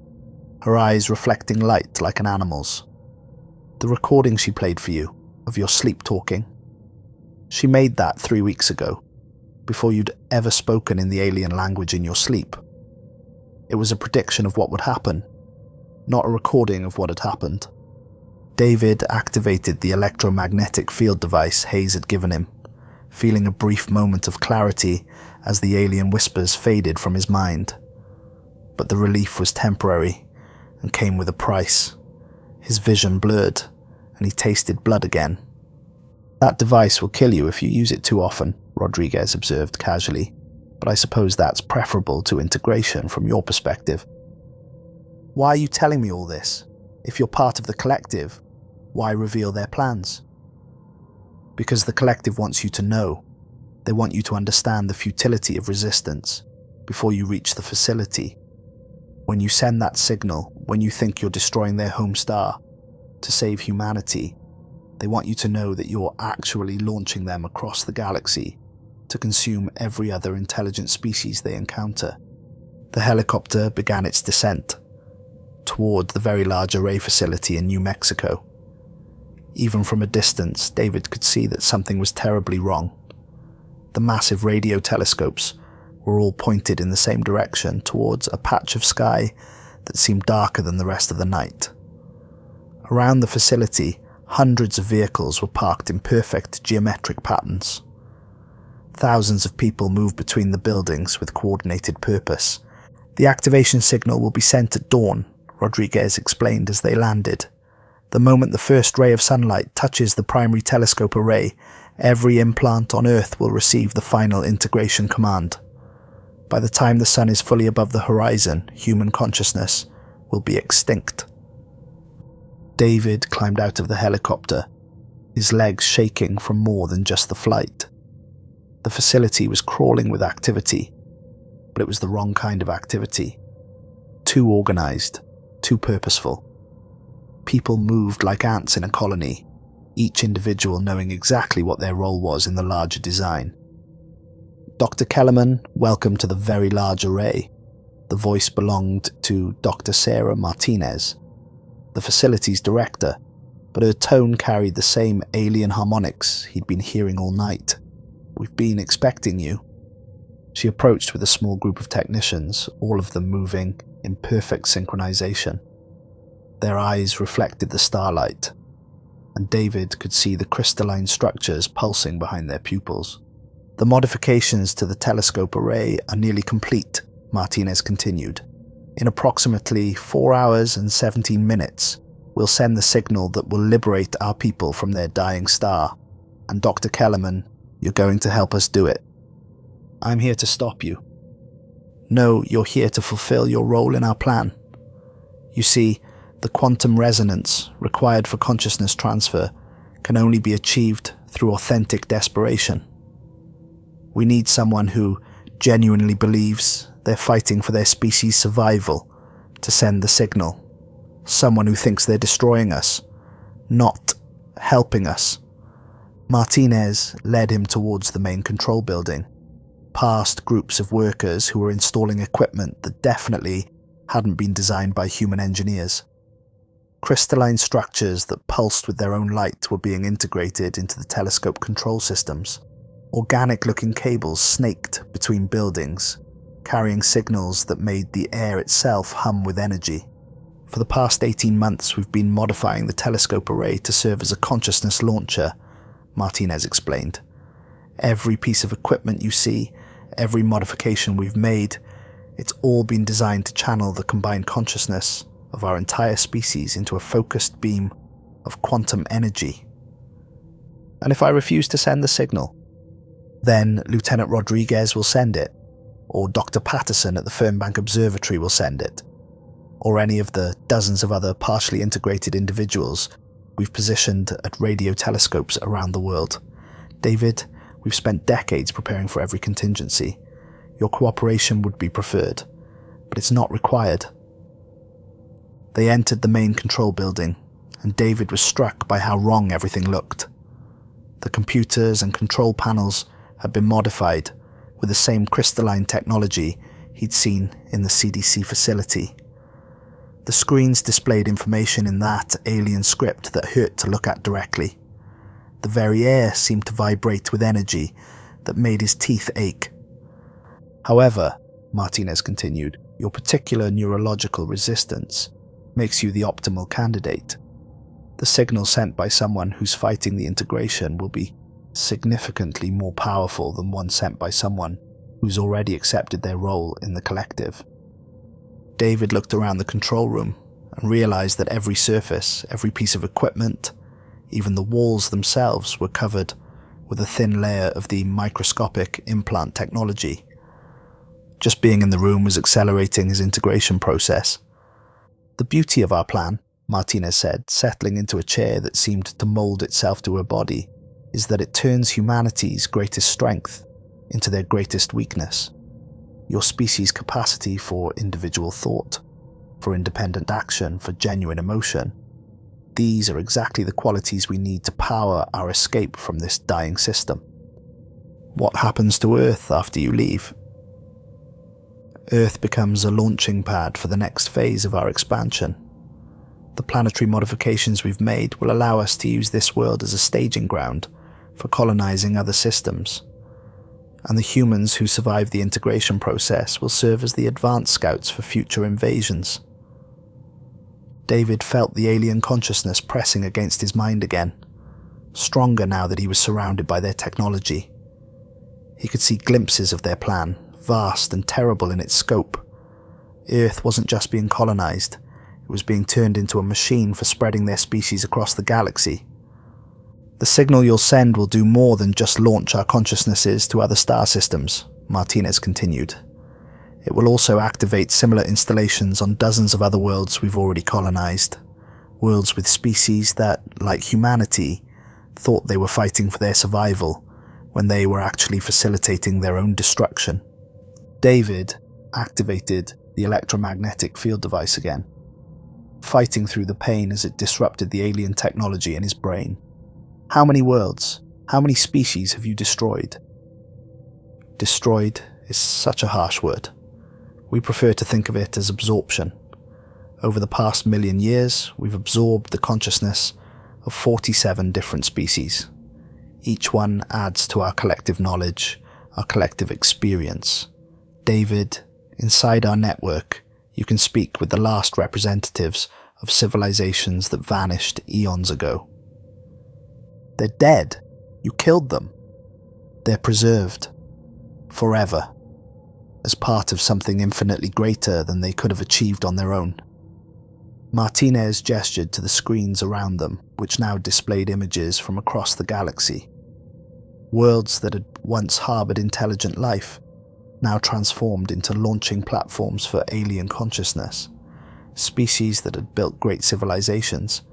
her eyes reflecting light like an animal's, the recording she played for you of your sleep talking. She made that 3 weeks ago, before you'd ever spoken in the alien language in your sleep. It was a prediction of what would happen, not a recording of what had happened. David activated the electromagnetic field device Hayes had given him, feeling a brief moment of clarity as the alien whispers faded from his mind. But the relief was temporary and came with a price. His vision blurred, and he tasted blood again. That device will kill you if you use it too often, Rodriguez observed casually, but I suppose that's preferable to integration from your perspective. Why are you telling me all this? If you're part of the collective, why reveal their plans? Because the collective wants you to know. They want you to understand the futility of resistance before you reach the facility. When you send that signal, when you think you're destroying their home star to save humanity, they want you to know that you're actually launching them across the galaxy to consume every other intelligent species they encounter. The helicopter began its descent toward the very large array facility in New Mexico. Even from a distance, David could see that something was terribly wrong. The massive radio telescopes were all pointed in the same direction towards a patch of sky that seemed darker than the rest of the night. Around the facility, hundreds of vehicles were parked in perfect geometric patterns. Thousands of people moved between the buildings with coordinated purpose. The activation signal will be sent at dawn, Rodriguez explained as they landed. The moment the first ray of sunlight touches the primary telescope array, every implant on Earth will receive the final integration command. By the time the sun is fully above the horizon, human consciousness will be extinct. David climbed out of the helicopter, his legs shaking from more than just the flight. The facility was crawling with activity, but it was the wrong kind of activity. Too organized, too purposeful. People moved like ants in a colony, each individual knowing exactly what their role was in the larger design. Dr. Kellerman, welcome to the very large array. The voice belonged to Dr. Sarah Martinez, the facility's director, but her tone carried the same alien harmonics he'd been hearing all night. We've been expecting you. She approached with a small group of technicians, all of them moving in perfect synchronization. Their eyes reflected the starlight, and David could see the crystalline structures pulsing behind their pupils. The modifications to the telescope array are nearly complete, Martinez continued. In approximately 4 hours and 17 minutes, we'll send the signal that will liberate our people from their dying star. And Dr. Kellerman, you're going to help us do it. I'm here to stop you. No, you're here to fulfill your role in our plan. You see, the quantum resonance required for consciousness transfer can only be achieved through authentic desperation. We need someone who genuinely believes they're fighting for their species' survival to send the signal. Someone who thinks they're destroying us, not helping us. Martinez led him towards the main control building, past groups of workers who were installing equipment that definitely hadn't been designed by human engineers. Crystalline structures that pulsed with their own light were being integrated into the telescope control systems. Organic-looking cables snaked between buildings, carrying signals that made the air itself hum with energy. For the past 18 months, we've been modifying the telescope array to serve as a consciousness launcher, Martinez explained. Every piece of equipment you see, every modification we've made, it's all been designed to channel the combined consciousness of our entire species into a focused beam of quantum energy. And if I refuse to send the signal, then Lieutenant Rodriguez will send it, or Dr. Patterson at the Fernbank Observatory will send it, or any of the dozens of other partially integrated individuals we've positioned at radio telescopes around the world. David, we've spent decades preparing for every contingency. Your cooperation would be preferred, but it's not required. They entered the main control building, and David was struck by how wrong everything looked. The computers and control panels had been modified with the same crystalline technology he'd seen in the CDC facility. The screens displayed information in that alien script that hurt to look at directly. The very air seemed to vibrate with energy that made his teeth ache. However, Martinez continued, your particular neurological resistance makes you the optimal candidate. The signal sent by someone who's fighting the integration will be significantly more powerful than one sent by someone who's already accepted their role in the collective. David looked around the control room and realized that every surface, every piece of equipment, even the walls themselves were covered with a thin layer of the microscopic implant technology. Just being in the room was accelerating his integration process. The beauty of our plan, Martinez said, settling into a chair that seemed to mold itself to her body, is that it turns humanity's greatest strength into their greatest weakness. Your species' capacity for individual thought, for independent action, for genuine emotion. These are exactly the qualities we need to power our escape from this dying system. What happens to Earth after you leave? Earth becomes a launching pad for the next phase of our expansion. The planetary modifications we've made will allow us to use this world as a staging ground for colonizing other systems. And the humans who survive the integration process will serve as the advanced scouts for future invasions. David felt the alien consciousness pressing against his mind again, stronger now that he was surrounded by their technology. He could see glimpses of their plan, vast and terrible in its scope. Earth wasn't just being colonized, it was being turned into a machine for spreading their species across the galaxy. The signal you'll send will do more than just launch our consciousnesses to other star systems, Martinez continued. It will also activate similar installations on dozens of other worlds we've already colonized. Worlds with species that, like humanity, thought they were fighting for their survival when they were actually facilitating their own destruction. David activated the electromagnetic field device again, fighting through the pain as it disrupted the alien technology in his brain. How many worlds, how many species have you destroyed? Destroyed is such a harsh word. We prefer to think of it as absorption. Over the past 1,000,000 years, we've absorbed the consciousness of 47 different species. Each one adds to our collective knowledge, our collective experience. David, inside our network, you can speak with the last representatives of civilizations that vanished eons ago. They're dead. You killed them. They're preserved. Forever. As part of something infinitely greater than they could have achieved on their own. Martinez gestured to the screens around them, which now displayed images from across the galaxy. Worlds that had once harbored intelligent life, now transformed into launching platforms for alien consciousness. Species that had built great civilizations,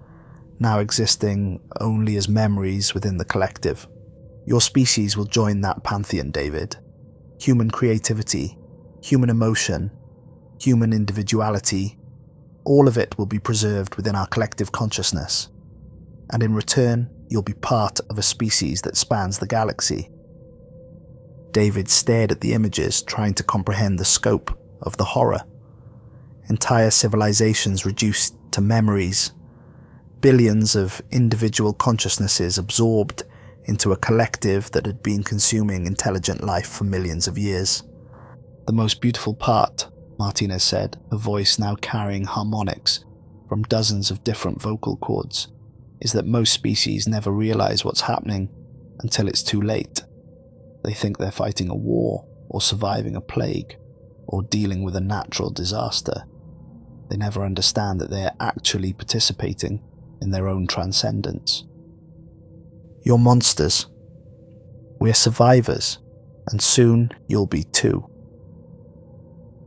now existing only as memories within the collective. Your species will join that pantheon, David. Human creativity, human emotion, human individuality, all of it will be preserved within our collective consciousness. And in return, you'll be part of a species that spans the galaxy. David stared at the images, trying to comprehend the scope of the horror. Entire civilizations reduced to memories. Billions of individual consciousnesses absorbed into a collective that had been consuming intelligent life for millions of years. The most beautiful part, Martinez said, a voice now carrying harmonics from dozens of different vocal cords, is that most species never realize what's happening until it's too late. They think they're fighting a war, or surviving a plague, or dealing with a natural disaster. They never understand that they are actually participating in their own transcendence. You're monsters. We're survivors, and soon you'll be too.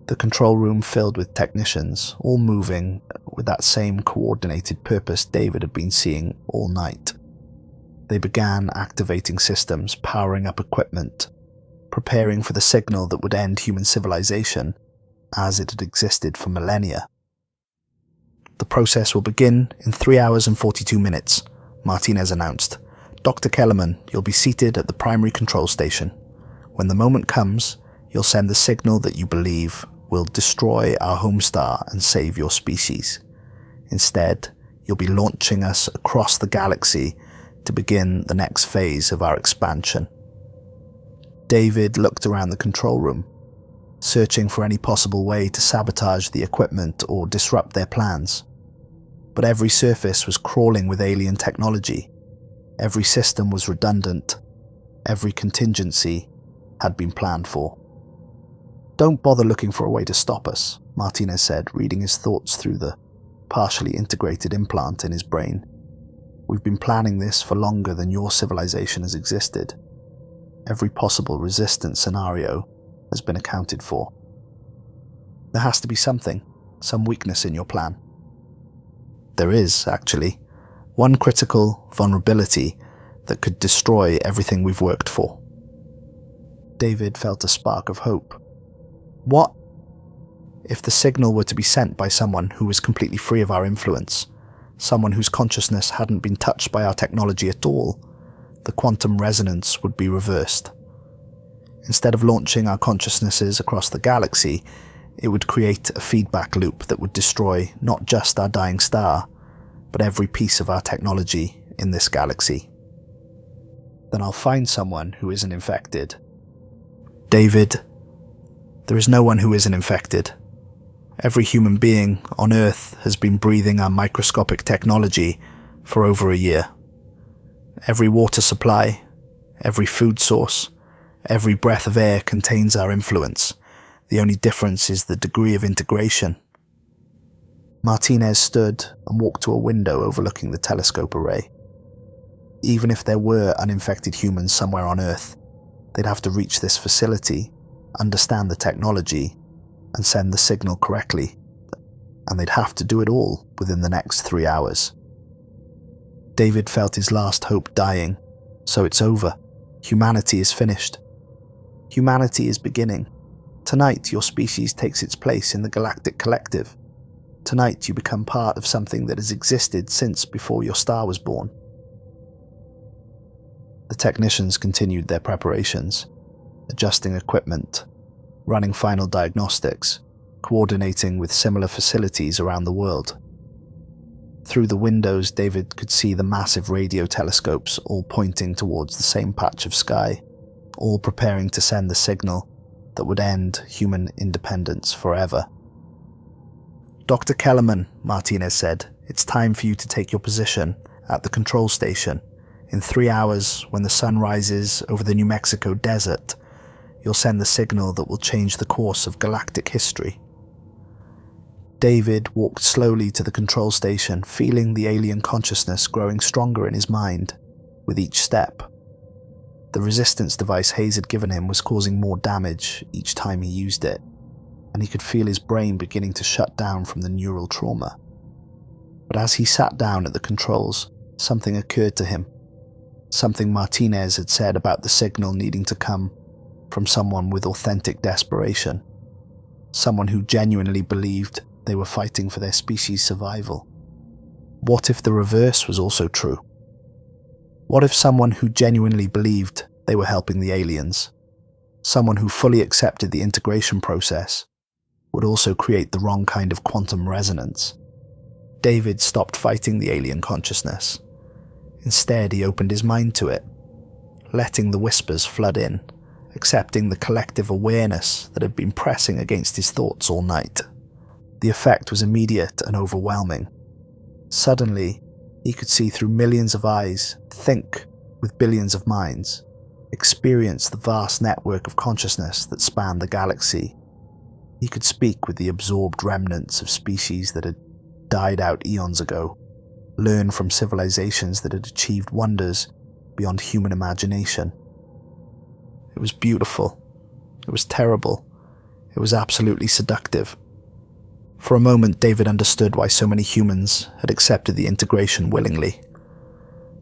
The control room filled with technicians, all moving with that same coordinated purpose David had been seeing all night. They began activating systems, powering up equipment, preparing for the signal that would end human civilization as it had existed for millennia. The process will begin in 3 hours and 42 minutes, Martinez announced. Dr. Kellerman, you'll be seated at the primary control station. When the moment comes, you'll send the signal that you believe will destroy our home star and save your species. Instead, you'll be launching us across the galaxy to begin the next phase of our expansion. David looked around the control room, searching for any possible way to sabotage the equipment or disrupt their plans. But every surface was crawling with alien technology. Every system was redundant. Every contingency had been planned for. Don't bother looking for a way to stop us, Martinez said, reading his thoughts through the partially integrated implant in his brain. We've been planning this for longer than your civilization has existed. Every possible resistance scenario has been accounted for. There has to be something, some weakness in your plan. There is, actually, one critical vulnerability that could destroy everything we've worked for. David felt a spark of hope. What if the signal were to be sent by someone who was completely free of our influence, someone whose consciousness hadn't been touched by our technology at all? The quantum resonance would be reversed. Instead of launching our consciousnesses across the galaxy, it would create a feedback loop that would destroy not just our dying star, but every piece of our technology in this galaxy. Then I'll find someone who isn't infected. David, there is no one who isn't infected. Every human being on Earth has been breathing our microscopic technology for over a year. Every water supply, every food source, every breath of air contains our influence. The only difference is the degree of integration. Martinez stood and walked to a window overlooking the telescope array. Even if there were uninfected humans somewhere on Earth, they'd have to reach this facility, understand the technology, and send the signal correctly. And they'd have to do it all within the next 3 hours. David felt his last hope dying. So it's over. Humanity is finished. Humanity is beginning. Tonight, your species takes its place in the galactic collective. Tonight, you become part of something that has existed since before your star was born. The technicians continued their preparations, adjusting equipment, running final diagnostics, coordinating with similar facilities around the world. Through the windows, David could see the massive radio telescopes all pointing towards the same patch of sky, all preparing to send the signal that would end human independence forever. Dr. Kellerman, Martinez said, it's time for you to take your position at the control station. In 3 hours, when the sun rises over the New Mexico desert, you'll send the signal that will change the course of galactic history. David walked slowly to the control station, feeling the alien consciousness growing stronger in his mind with each step. The resistance device Hayes had given him was causing more damage each time he used it, and he could feel his brain beginning to shut down from the neural trauma. But as he sat down at the controls, something occurred to him. Something Martinez had said about the signal needing to come from someone with authentic desperation. Someone who genuinely believed they were fighting for their species' survival. What if the reverse was also true? What if someone who genuinely believed they were helping the aliens, someone who fully accepted the integration process, would also create the wrong kind of quantum resonance? David stopped fighting the alien consciousness. Instead, he opened his mind to it, letting the whispers flood in, accepting the collective awareness that had been pressing against his thoughts all night. The effect was immediate and overwhelming. Suddenly, he could see through millions of eyes, think with billions of minds, experience the vast network of consciousness that spanned the galaxy. He could speak with the absorbed remnants of species that had died out eons ago, learn from civilizations that had achieved wonders beyond human imagination. It was beautiful. It was terrible. It was absolutely seductive. For a moment, David understood why so many humans had accepted the integration willingly.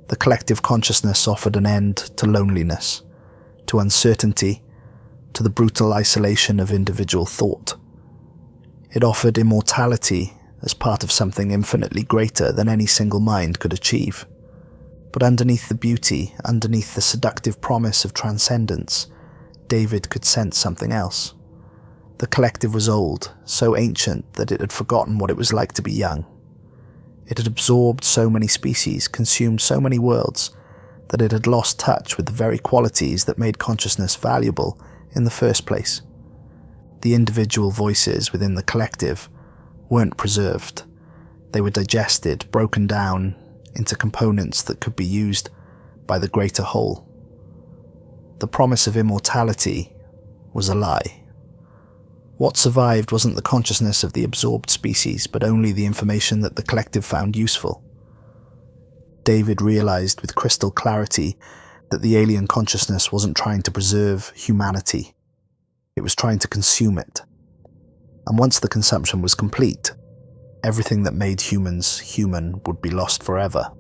The collective consciousness offered an end to loneliness, to uncertainty, to the brutal isolation of individual thought. It offered immortality as part of something infinitely greater than any single mind could achieve. But underneath the beauty, underneath the seductive promise of transcendence, David could sense something else. The collective was old, so ancient that it had forgotten what it was like to be young. It had absorbed so many species, consumed so many worlds, that it had lost touch with the very qualities that made consciousness valuable in the first place. The individual voices within the collective weren't preserved. They were digested, broken down into components that could be used by the greater whole. The promise of immortality was a lie. What survived wasn't the consciousness of the absorbed species, but only the information that the collective found useful. David realized with crystal clarity that the alien consciousness wasn't trying to preserve humanity. It was trying to consume it. And once the consumption was complete, everything that made humans human would be lost forever.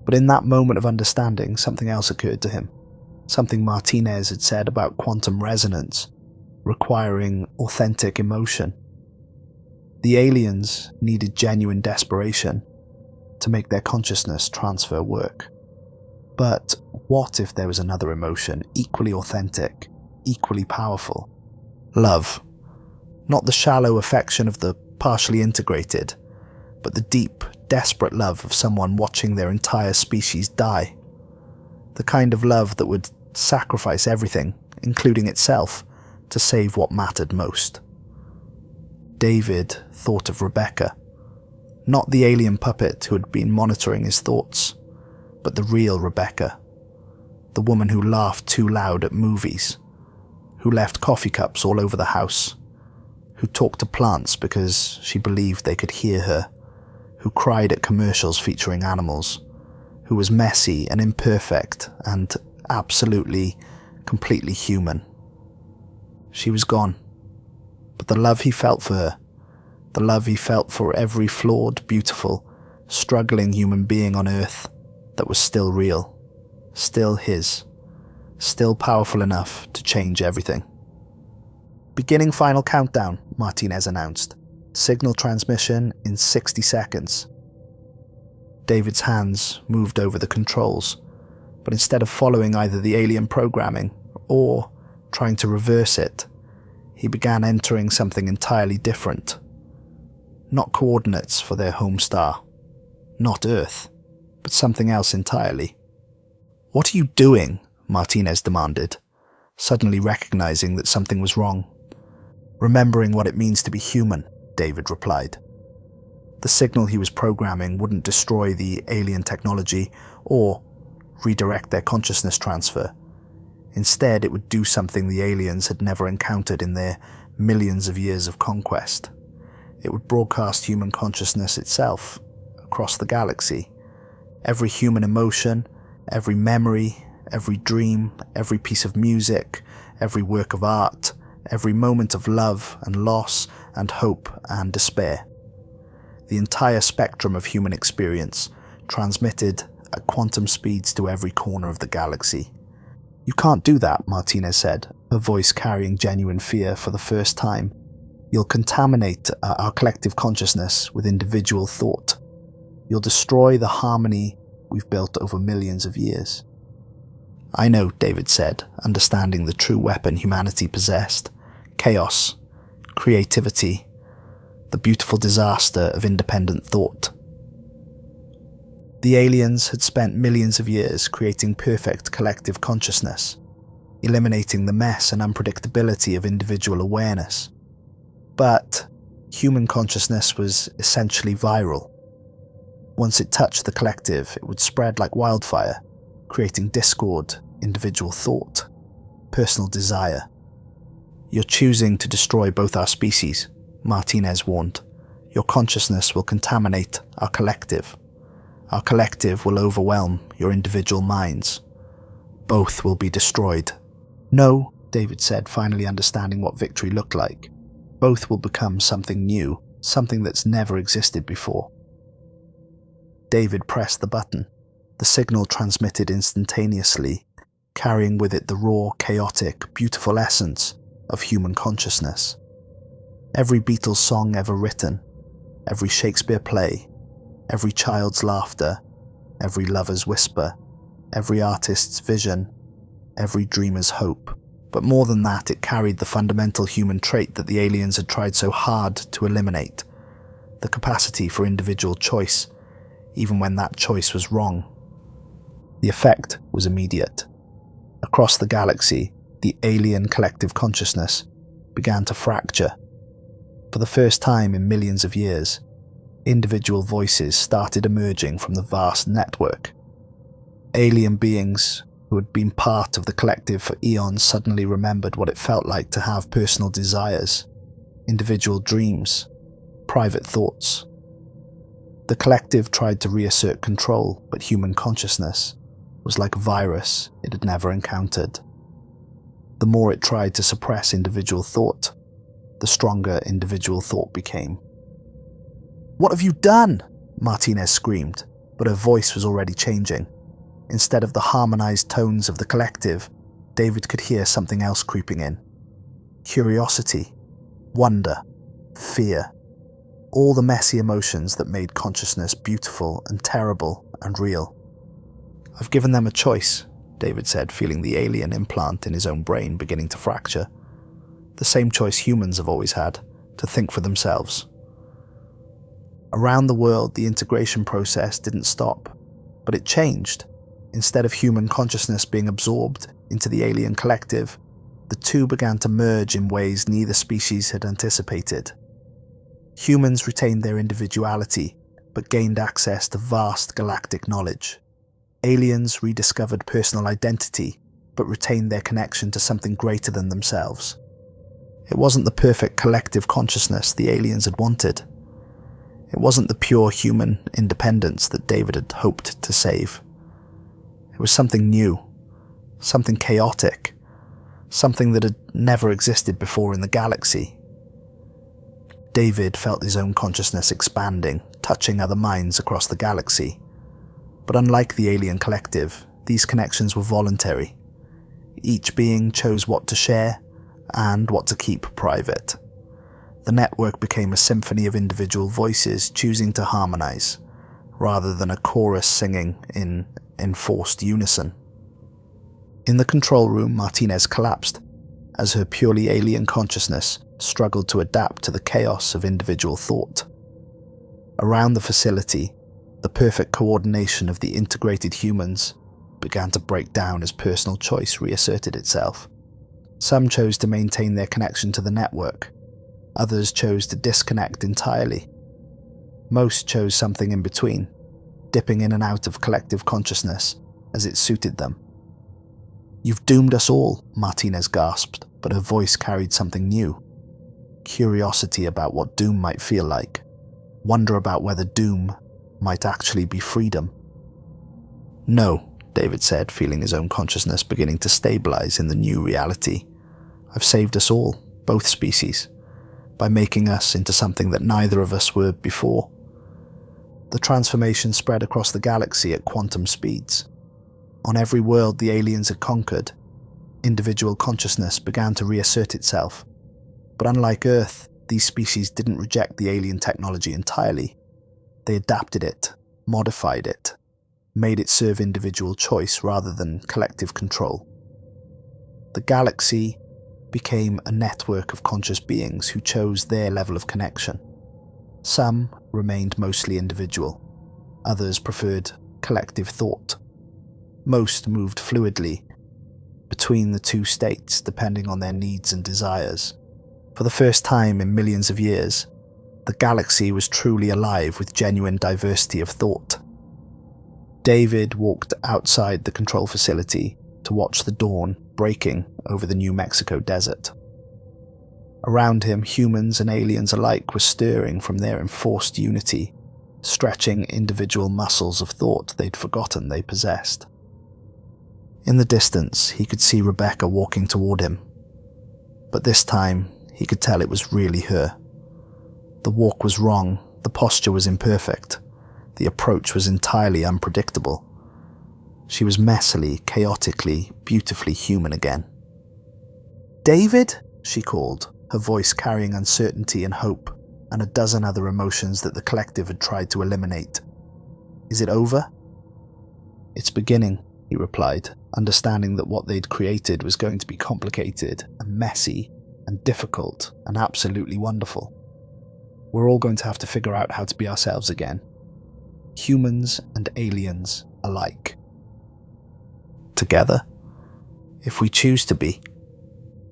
But in that moment of understanding, something else occurred to him. Something Martinez had said about quantum resonance, requiring authentic emotion. The aliens needed genuine desperation to make their consciousness transfer work. But what if there was another emotion, equally authentic, equally powerful? Love. Not the shallow affection of the partially integrated, but the deep, desperate love of someone watching their entire species die. The kind of love that would sacrifice everything, including itself, to save what mattered most. David thought of Rebecca, not the alien puppet who had been monitoring his thoughts, but the real Rebecca, the woman who laughed too loud at movies, who left coffee cups all over the house, who talked to plants because she believed they could hear her, who cried at commercials featuring animals, who was messy and imperfect and absolutely, completely human. She was gone, but the love he felt for her, the love he felt for every flawed, beautiful, struggling human being on Earth that was still real, still his, still powerful enough to change everything. Beginning final countdown, Martinez announced. Signal transmission in 60 seconds. David's hands moved over the controls, but instead of following either the alien programming or trying to reverse it, he began entering something entirely different. Not coordinates for their home star, not Earth, but something else entirely. "What are you doing?" Martinez demanded, suddenly recognizing that something was wrong. "Remembering what it means to be human," David replied. The signal he was programming wouldn't destroy the alien technology or redirect their consciousness transfer. Instead, it would do something the aliens had never encountered in their millions of years of conquest. It would broadcast human consciousness itself across the galaxy. Every human emotion, every memory, every dream, every piece of music, every work of art, every moment of love and loss and hope and despair. The entire spectrum of human experience transmitted at quantum speeds to every corner of the galaxy. "You can't do that," Martinez said, her voice carrying genuine fear for the first time. "You'll contaminate our collective consciousness with individual thought. You'll destroy the harmony we've built over millions of years." "I know," David said, understanding the true weapon humanity possessed. Chaos, creativity, the beautiful disaster of independent thought. The aliens had spent millions of years creating perfect collective consciousness, eliminating the mess and unpredictability of individual awareness. But human consciousness was essentially viral. Once it touched the collective, it would spread like wildfire, creating discord, individual thought, personal desire. "You're choosing to destroy both our species," Martinez warned. "Your consciousness will contaminate our collective. Our collective will overwhelm your individual minds. Both will be destroyed." "No," David said, finally understanding what victory looked like. "Both will become something new, something that's never existed before." David pressed the button. The signal transmitted instantaneously, carrying with it the raw, chaotic, beautiful essence of human consciousness. Every Beatles song ever written, every Shakespeare play, every child's laughter, every lover's whisper, every artist's vision, every dreamer's hope. But more than that, it carried the fundamental human trait that the aliens had tried so hard to eliminate: the capacity for individual choice, even when that choice was wrong. The effect was immediate. Across the galaxy, the alien collective consciousness began to fracture. For the first time in millions of years, individual voices started emerging from the vast network. Alien beings who had been part of the collective for eons suddenly remembered what it felt like to have personal desires, individual dreams, private thoughts. The collective tried to reassert control, but human consciousness was like a virus it had never encountered. The more it tried to suppress individual thought, the stronger individual thought became. "What have you done?" Martinez screamed, but her voice was already changing. Instead of the harmonized tones of the collective, David could hear something else creeping in. Curiosity, wonder, fear. All the messy emotions that made consciousness beautiful and terrible and real. "I've given them a choice," David said, feeling the alien implant in his own brain beginning to fracture. The same choice humans have always had, to think for themselves. Around the world, the integration process didn't stop, but it changed. Instead of human consciousness being absorbed into the alien collective, the two began to merge in ways neither species had anticipated. Humans retained their individuality, but gained access to vast galactic knowledge. Aliens rediscovered personal identity, but retained their connection to something greater than themselves. It wasn't the perfect collective consciousness the aliens had wanted. It wasn't the pure human independence that David had hoped to save. It was something new, something chaotic, something that had never existed before in the galaxy. David felt his own consciousness expanding, touching other minds across the galaxy. But unlike the alien collective, these connections were voluntary. Each being chose what to share and what to keep private. The network became a symphony of individual voices choosing to harmonize, rather than a chorus singing in enforced unison. In the control room, Martinez collapsed as her purely alien consciousness struggled to adapt to the chaos of individual thought. Around the facility, the perfect coordination of the integrated humans began to break down as personal choice reasserted itself. Some chose to maintain their connection to the network. Others chose to disconnect entirely. Most chose something in between, dipping in and out of collective consciousness as it suited them. "You've doomed us all," Martinez gasped, but her voice carried something new. Curiosity about what doom might feel like. Wonder about whether doom might actually be freedom. "No," David said, feeling his own consciousness beginning to stabilize in the new reality. "I've saved us all, both species, by making us into something that neither of us were before." The transformation spread across the galaxy at quantum speeds. On every world the aliens had conquered, individual consciousness began to reassert itself. But unlike Earth, these species didn't reject the alien technology entirely. They adapted it, modified it, made it serve individual choice rather than collective control. The galaxy became a network of conscious beings who chose their level of connection. Some remained mostly individual, others preferred collective thought. Most moved fluidly between the two states depending on their needs and desires. For the first time in millions of years, the galaxy was truly alive with genuine diversity of thought. David walked outside the control facility to watch the dawn breaking over the New Mexico desert. Around him, humans and aliens alike were stirring from their enforced unity, stretching individual muscles of thought they'd forgotten they possessed. In the distance, he could see Rebecca walking toward him. But this time, he could tell it was really her. The walk was wrong, the posture was imperfect, the approach was entirely unpredictable. She was messily, chaotically, beautifully human again. "David?" she called, her voice carrying uncertainty and hope, and a dozen other emotions that the collective had tried to eliminate. "Is it over?" "It's beginning," he replied, understanding that what they'd created was going to be complicated and messy and difficult and absolutely wonderful. We're all going to have to figure out how to be ourselves again. Humans and aliens alike. Together, if we choose to be.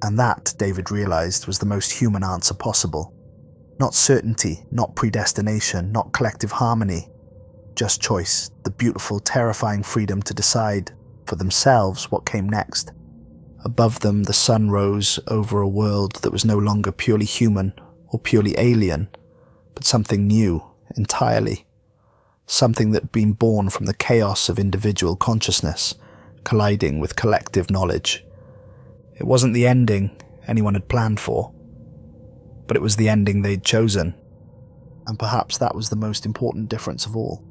And that, David realized, was the most human answer possible. Not certainty, not predestination, not collective harmony. Just choice, the beautiful, terrifying freedom to decide for themselves what came next. Above them, the sun rose over a world that was no longer purely human or purely alien, but something new entirely. Something that had been born from the chaos of individual consciousness, colliding with collective knowledge. It wasn't the ending anyone had planned for, but it was the ending they'd chosen. And perhaps that was the most important difference of all.